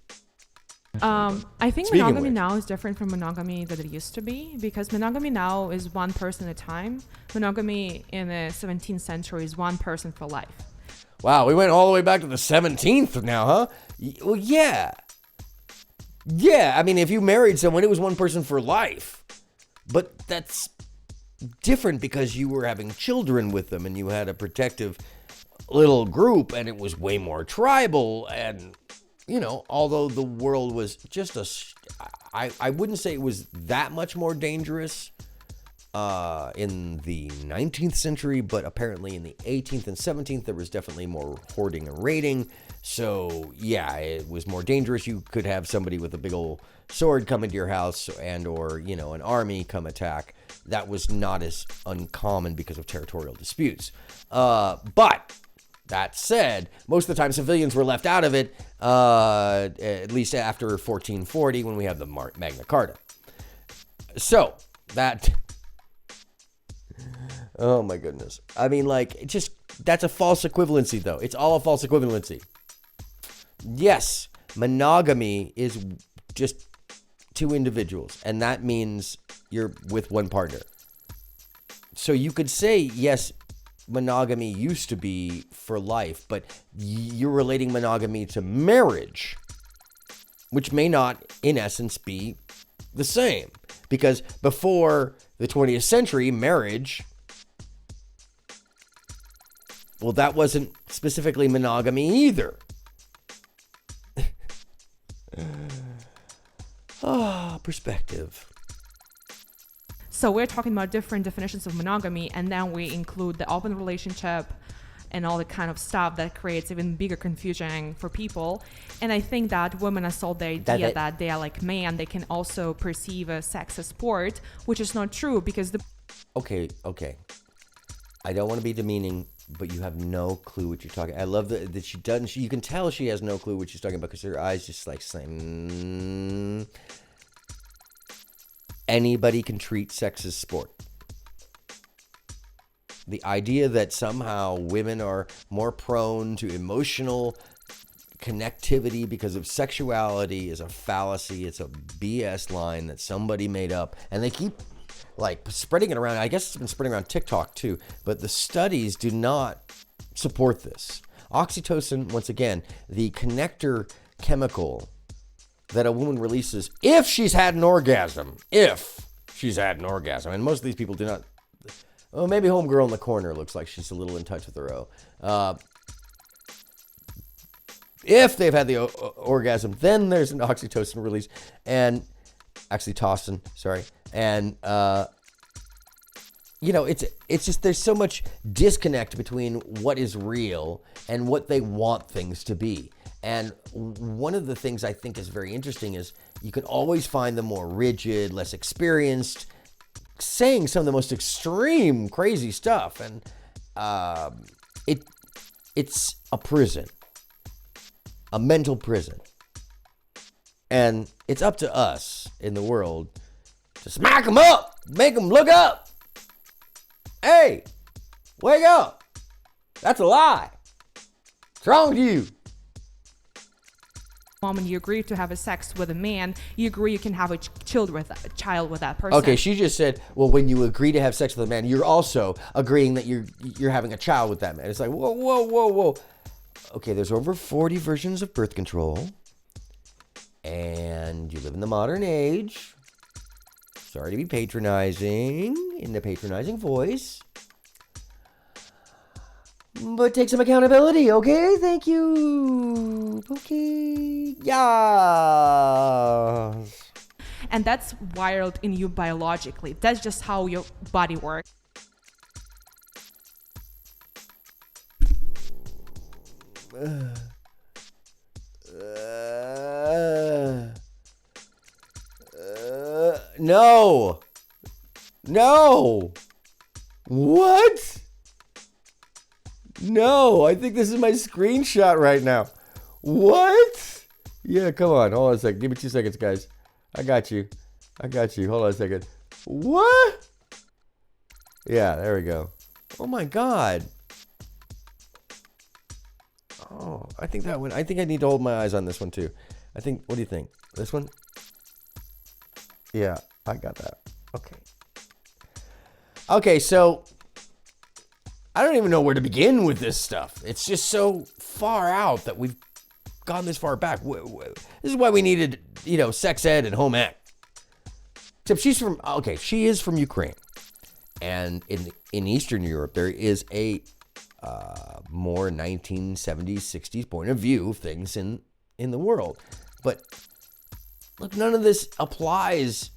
I think Speaking of monogamy which. now is different from monogamy that it used to be, because monogamy now is one person at a time. Monogamy in the 17th century is one person for life. Wow, we went all the way back to the 17th now, huh? Well, yeah. Yeah, I mean, if you married someone, it was one person for life. But that's different because you were having children with them and you had a protective little group and it was way more tribal. And, although the world was just I wouldn't say it was that much more dangerous in the 19th century, but apparently in the 18th and 17th, there was definitely more hoarding and raiding. So, yeah, it was more dangerous. You could have somebody with a big old sword come into your house or, an army come attack. That was not as uncommon because of territorial disputes. But that said, most of the time civilians were left out of it, at least after 1440 when we have the Magna Carta. So, that... Oh my goodness. I mean, that's a false equivalency, though. It's all a false equivalency. Yes, monogamy is just two individuals, and that means you're with one partner. So you could say, yes, monogamy used to be for life, but you're relating monogamy to marriage, which may not, in essence, be the same. Because before the 20th century, marriage... Well, that wasn't specifically monogamy either. Perspective. So we're talking about different definitions of monogamy, and then we include the open relationship and all the kind of stuff that creates even bigger confusion for people. And I think that women are sold the idea that they are like men. They can also perceive sex as sport, which is not true because Okay. I don't want to be demeaning, but you have no clue what you're talking. I love that she doesn't. You can tell she has no clue what she's talking about because her eyes just saying, anybody can treat sex as sport. The idea that somehow women are more prone to emotional connectivity because of sexuality is a fallacy. It's a BS line that somebody made up, and they keep spreading it around. I guess it's been spreading around TikTok too, but the studies do not support this. Oxytocin, once again, the connector chemical that a woman releases if she's had an orgasm. And most of these people do not. Oh, maybe homegirl in the corner looks like she's a little in touch with her if they've had the orgasm, then there's an oxytocin release and oxytocin, sorry. And, it's just, there's so much disconnect between what is real and what they want things to be. And one of the things I think is very interesting is you can always find the more rigid, less experienced, saying some of the most extreme, crazy stuff. And it's a prison, a mental prison. And it's up to us in the world to smack them up, make them look up. Hey, wake up. That's a lie. What's wrong with you? moment you agree to have a sex with a man, you agree you can have a child with that person. Okay, she just said, well, when you agree to have sex with a man, you're also agreeing that you're having a child with that man. It's like, whoa. Okay, there's over 40 versions of birth control, and you live in the modern age. Sorry to be patronizing, in the patronizing voice. But take some accountability, okay? Thank you. Okay. Yeah. And that's wired in you biologically. That's just how your body works. No. What? No, I think this is my screenshot right now. What? Yeah, come on. Hold on a second. Give me 2 seconds, guys. I got you. Hold on a second. What? Yeah, there we go. Oh my God. Oh, I think that one. I think I need to hold my eyes on this one too. What do you think? This one? Yeah, I got that. Okay, so I don't even know where to begin with this stuff. It's just so far out that we've gone this far back. This is why we needed, sex ed and home ec. Except she is from Ukraine. And in Eastern Europe, there is a more 1970s, 60s point of view of things in the world. But look, none of this applies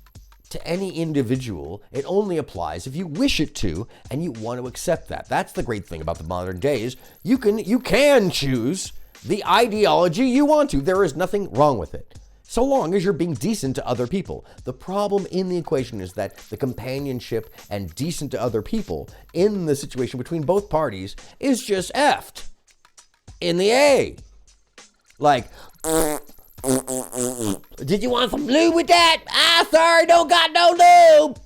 to any individual. It only applies if you wish it to and you want to accept that. That's the great thing about the modern days. You can choose the ideology you want to. There is nothing wrong with it, so long as you're being decent to other people. The problem in the equation is that the companionship and decent to other people in the situation between both parties is just effed in the A. Like, did you want some lube with that? Sorry, don't got no lube.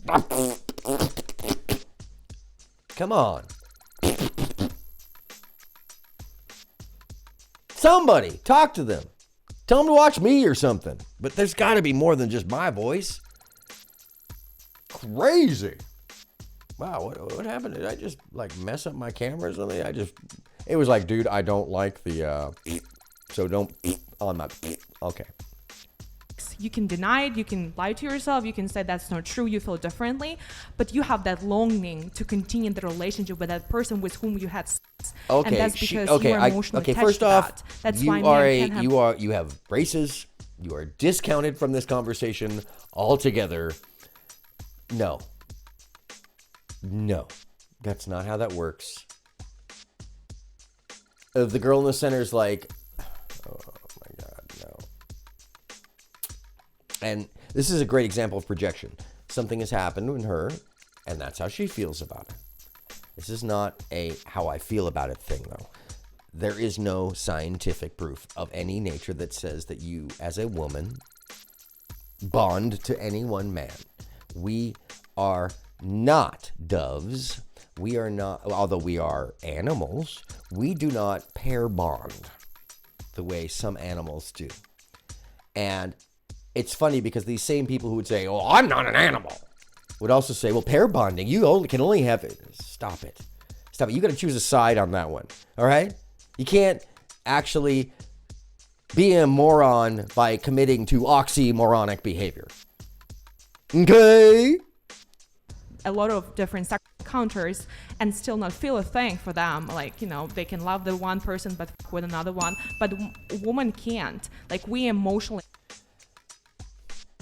Come on. Somebody, talk to them. Tell them to watch me or something. But there's got to be more than just my voice. Crazy. Wow, what happened? Did I just like mess up my camera or something? It was like, dude, I don't like the, so don't on my, okay. You can deny it, you can lie to yourself, you can say that's not true, you feel differently, but you have that longing to continue the relationship with that person with whom you had sex. Okay, and that's because you are emotionally attached first to off, that. That's you why are men can't have... you have braces. You are discounted from this conversation altogether. No, that's not how that works. The girl in the center is like, oh my God, no. And this is a great example of projection. Something has happened in her, and that's how she feels about it. This is not a how I feel about it thing, though. There is no scientific proof of any nature that says that you, as a woman, bond to any one man. We are not doves. We are not, although we are animals, we do not pair bond the way some animals do. And it's funny because these same people who would say, oh, I'm not an animal, would also say, well, pair bonding, you can only have it. Stop it. You got to choose a side on that one. All right? You can't actually be a moron by committing to oxymoronic behavior. Okay? A lot of different sex encounters and still not feel a thing for them. Like, you know, they can love the one person but with another one. But woman can't. Like, we emotionally...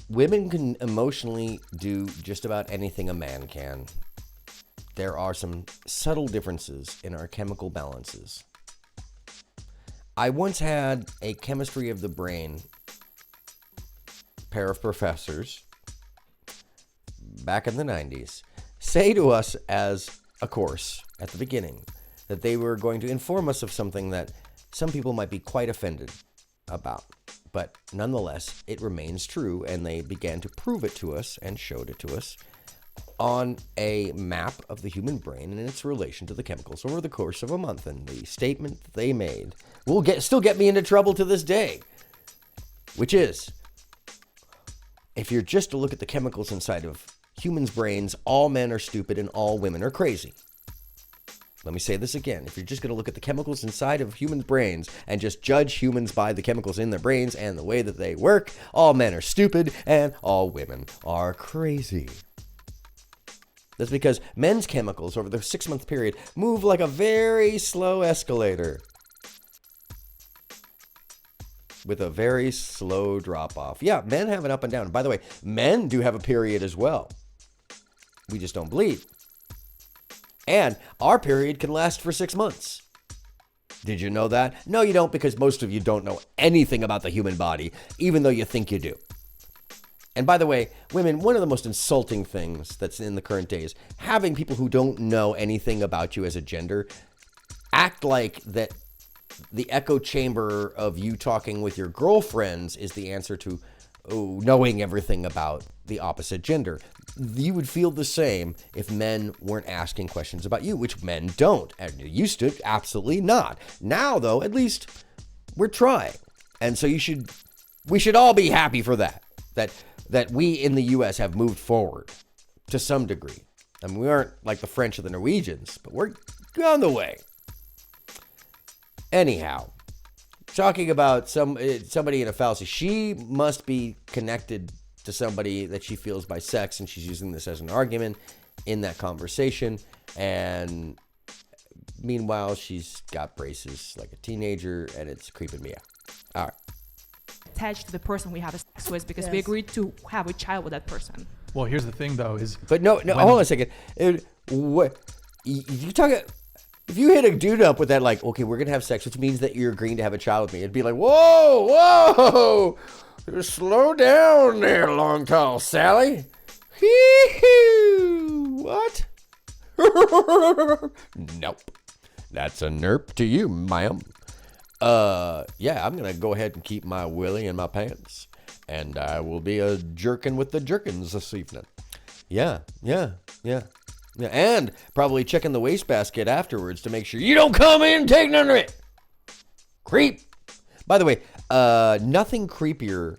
Women can emotionally do just about anything a man can. There are some subtle differences in our chemical balances. I once had a chemistry of the brain pair of professors back in the 90s say to us as a course at the beginning that they were going to inform us of something that some people might be quite offended about. But nonetheless, it remains true, and they began to prove it to us and showed it to us on a map of the human brain and its relation to the chemicals over the course of a month. And the statement that they made will still get me into trouble to this day, which is, if you're just to look at the chemicals inside of humans' brains, all men are stupid and all women are crazy. Let me say this again. If you're just going to look at the chemicals inside of humans' brains and just judge humans by the chemicals in their brains and the way that they work, all men are stupid and all women are crazy. That's because men's chemicals over the 6-month period move like a very slow escalator with a very slow drop off. Yeah, men have an up and down. By the way, men do have a period as well. We just don't bleed. And our period can last for 6 months. Did you know that? No, you don't, because most of you don't know anything about the human body, even though you think you do. And by the way, women, one of the most insulting things that's in the current day is having people who don't know anything about you as a gender act like that the echo chamber of you talking with your girlfriends is the answer to knowing everything about the opposite gender. You would feel the same if men weren't asking questions about you, which men don't. And you used to, absolutely not. Now, though, at least we're trying. And so we should all be happy for that. That we in the U.S. have moved forward to some degree. I mean, we aren't like the French or the Norwegians, but we're on the way. Anyhow, talking about somebody in a fallacy, she must be connected to somebody that she feels by sex, and she's using this as an argument in that conversation. And meanwhile, she's got braces like a teenager, and it's creeping me out. All right. Attached to the person we have sex with because we agreed to have a child with that person. Well, here's the thing, though, is... But no, hold on a second. You talk... If you hit a dude up with that, like, okay, we're going to have sex, which means that you're agreeing to have a child with me, it'd be like, whoa, slow down there, long tall Sally. Hee-hoo. What? Nope. That's a nerp to you, ma'am. Yeah, I'm going to go ahead and keep my willy in my pants. And I will be a jerkin with the jerkins this evening. Yeah. And probably checking the wastebasket afterwards to make sure you don't come in and take none of it. Creep. By the way, nothing creepier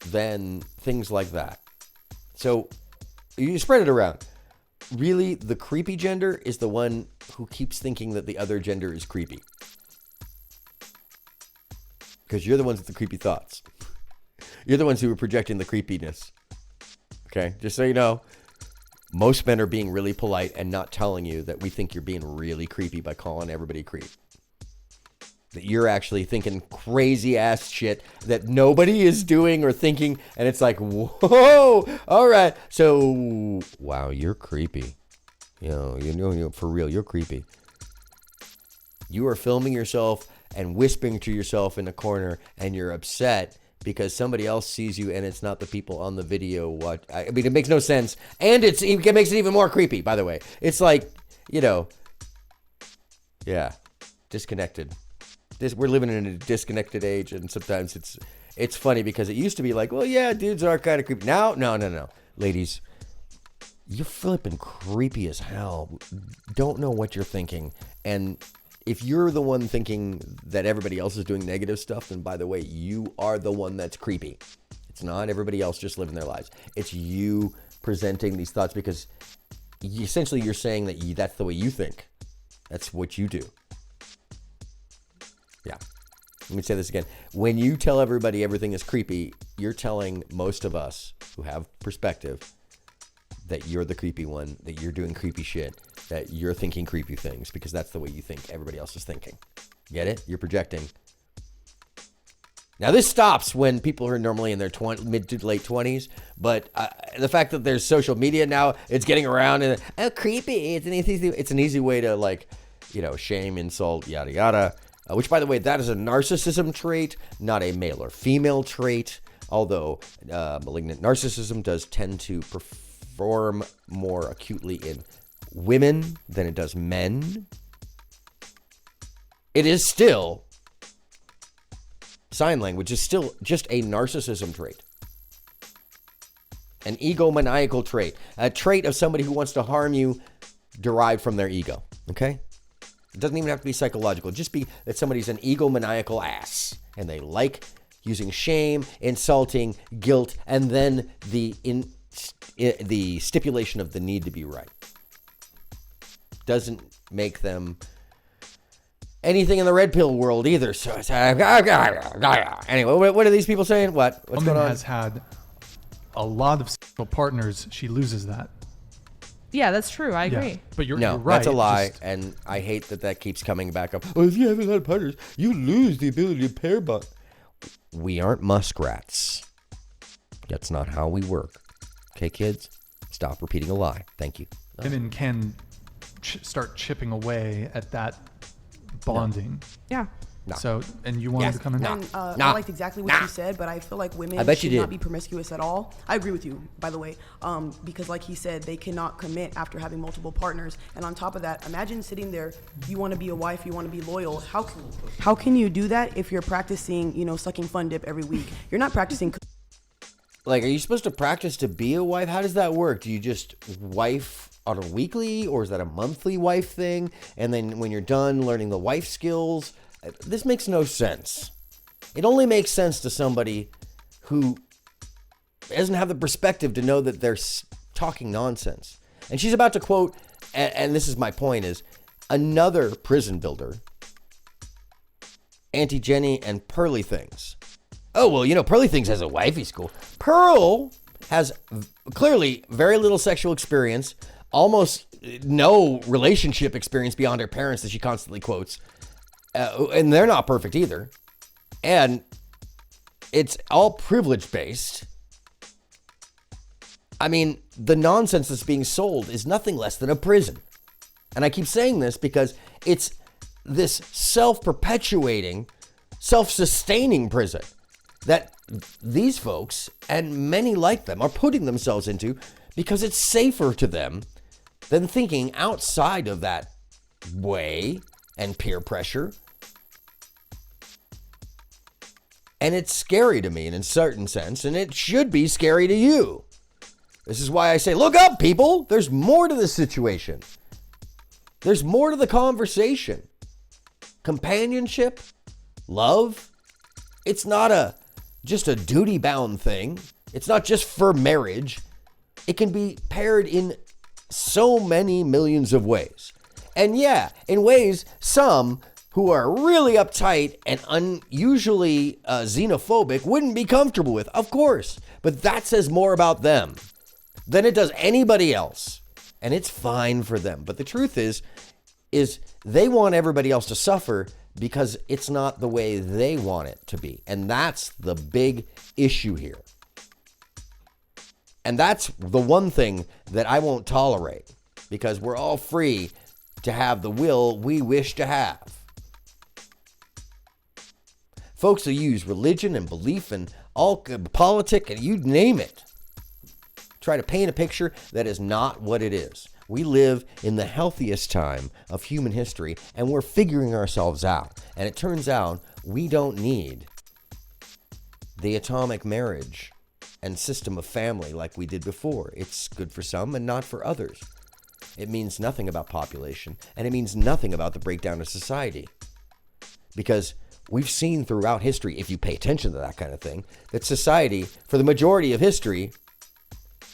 than things like that. So you spread it around. Really, the creepy gender is the one who keeps thinking that the other gender is creepy. Because you're the ones with the creepy thoughts. You're the ones who are projecting the creepiness. Okay, just so you know. Most men are being really polite and not telling you that we think you're being really creepy by calling everybody creep. That you're actually thinking crazy ass shit that nobody is doing or thinking, and it's like, whoa, all right. So, wow, you're creepy. You know, for real, you're creepy. You are filming yourself and whispering to yourself in a corner, and you're upset because somebody else sees you and it's not the people on the video. I mean, it makes no sense. And it makes it even more creepy, by the way. It's like, yeah, disconnected. We're living in a disconnected age, and sometimes it's funny because it used to be like, well, yeah, dudes are kind of creepy. Now, no. Ladies, you're flipping creepy as hell. Don't know what you're thinking. And if you're the one thinking that everybody else is doing negative stuff, then by the way, you are the one that's creepy. It's not everybody else just living their lives. It's you presenting these thoughts because essentially you're saying that that's the way you think. That's what you do. Yeah. Let me say this again. When you tell everybody everything is creepy, you're telling most of us who have perspective that you're the creepy one, that you're doing creepy shit, that you're thinking creepy things because that's the way you think everybody else is thinking. Get it? You're projecting. Now, this stops when people are normally in their mid to late 20s, but the fact that there's social media now, it's getting around and, creepy. It's an easy way to, like, shame, insult, yada, yada. Which, by the way, that is a narcissism trait, not a male or female trait, although malignant narcissism does tend to perform more acutely in women than it does men. It is still, sign language is still just a narcissism trait. An egomaniacal trait. A trait of somebody who wants to harm you derived from their ego. Okay? It doesn't even have to be psychological. Just be that somebody's an egomaniacal ass. And they like using shame, insulting, guilt, and then the stipulation of the need to be right. Doesn't make them anything in the red pill world either. So it's, anyway, what are these people saying? What's going on? Has had a lot of sexual partners. She loses that. Yeah, that's true. I agree. Yeah, but you're right. That's a lie, and I hate that keeps coming back up. Oh, if you have a lot of partners, you lose the ability to pair bond. We aren't muskrats. That's not how we work. Okay, kids? Stop repeating a lie. Thank you. Women can start chipping away at that bonding. Yeah. No. So, and you wanted to come in? No. I liked exactly what you said, but I feel like women should not be promiscuous at all. I agree with you, by the way, because like he said, they cannot commit after having multiple partners. And on top of that, imagine sitting there, you want to be a wife, you want to be loyal. How can you do that if you're practicing, sucking fun dip every week? You're not practicing. Like, are you supposed to practice to be a wife? How does that work? Do you just wife on a weekly, or is that a monthly wife thing? And then when you're done learning the wife skills, this makes no sense. It only makes sense to somebody who doesn't have the perspective to know that they're talking nonsense. And she's about to quote, and this is my point, is another prison builder, Auntie Jenny and Pearly Things. Oh, well, Pearly Things has a wifey school. Pearl has clearly very little sexual experience, almost no relationship experience beyond her parents that she constantly quotes. And they're not perfect either. And it's all privilege based. I mean, the nonsense that's being sold is nothing less than a prison. And I keep saying this because it's this self-perpetuating, self-sustaining prison that these folks and many like them are putting themselves into because it's safer to them than thinking outside of that way and peer pressure. And it's scary to me in a certain sense, and it should be scary to you. This is why I say, look up, people. There's more to this situation. There's more to the conversation. Companionship, love. It's not just a duty-bound thing. It's not just for marriage. It can be paired in so many millions of ways. And yeah, in ways some who are really uptight and unusually xenophobic wouldn't be comfortable with, of course. But that says more about them than it does anybody else. And it's fine for them. But the truth is they want everybody else to suffer because it's not the way they want it to be. And that's the big issue here. And that's the one thing that I won't tolerate, because we're all free to have the will we wish to have. Folks who use religion and belief and all politics and you name it, try to paint a picture that is not what it is. We live in the healthiest time of human history, and we're figuring ourselves out. And it turns out we don't need the atomic marriage and system of family like we did before. It's good for some and not for others. It means nothing about population, and it means nothing about the breakdown of society. Because we've seen throughout history, if you pay attention to that kind of thing, that society, for the majority of history,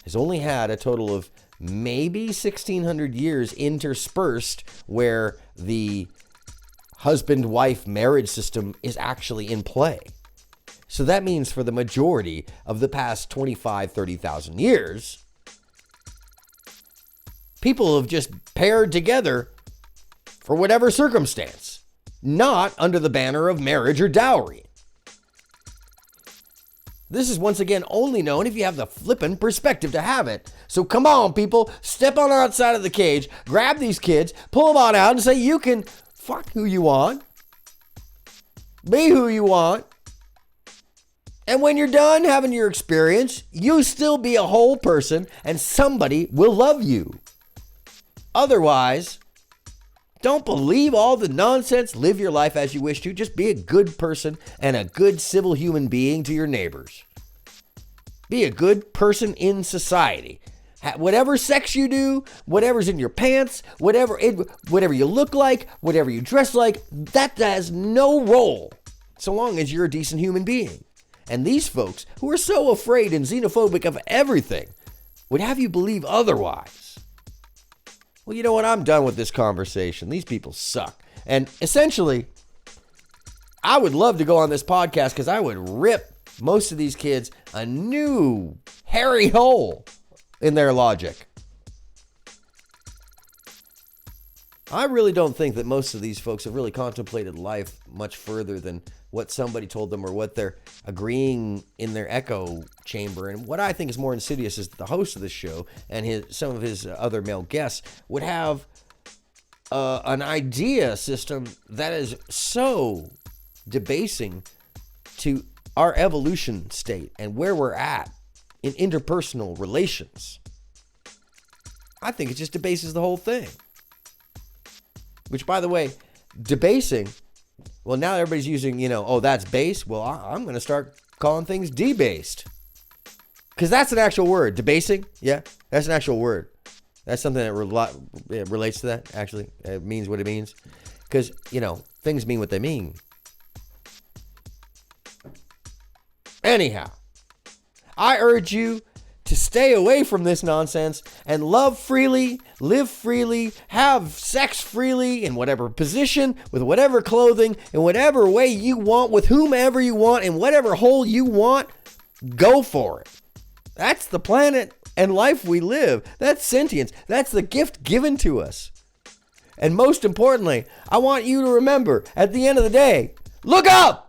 has only had a total of maybe 1,600 years interspersed where the husband-wife marriage system is actually in play. So that means for the majority of the past 25, 30,000 years, people have just paired together for whatever circumstance, not under the banner of marriage or dowry. This is once again only known if you have the flippin' perspective to have it. So come on, people, step on outside of the cage, grab these kids, pull them on out and say you can fuck who you want, be who you want. And when you're done having your experience, you still be a whole person and somebody will love you. Otherwise, don't believe all the nonsense. Live your life as you wish to. Just be a good person and a good civil human being to your neighbors. Be a good person in society. Whatever sex you do, whatever's in your pants, whatever you look like, whatever you dress like, that has no role so long as you're a decent human being. And these folks who are so afraid and xenophobic of everything would have you believe otherwise. Well, you know what? I'm done with this conversation. These people suck. And essentially, I would love to go on this podcast because I would rip most of these kids a new hairy hole in their logic. I really don't think that most of these folks have really contemplated life much further than what somebody told them or what they're agreeing in their echo chamber. And what I think is more insidious is that the host of this show and some of his other male guests would have an idea system that is so debasing to our evolution state and where we're at in interpersonal relations. I think it just debases the whole thing. Which, by the way, debasing, well, now everybody's using, that's base. Well, I'm going to start calling things debased. Because that's an actual word. Debasing, yeah, that's an actual word. That's something that relates to that, actually. It means what it means. Because, things mean what they mean. Anyhow, I urge you to stay away from this nonsense and love freely, live freely, have sex freely in whatever position, with whatever clothing, in whatever way you want, with whomever you want, in whatever hole you want. Go for it. That's the planet and life we live. That's sentience. That's the gift given to us. And most importantly, I want you to remember, at the end of the day, look up!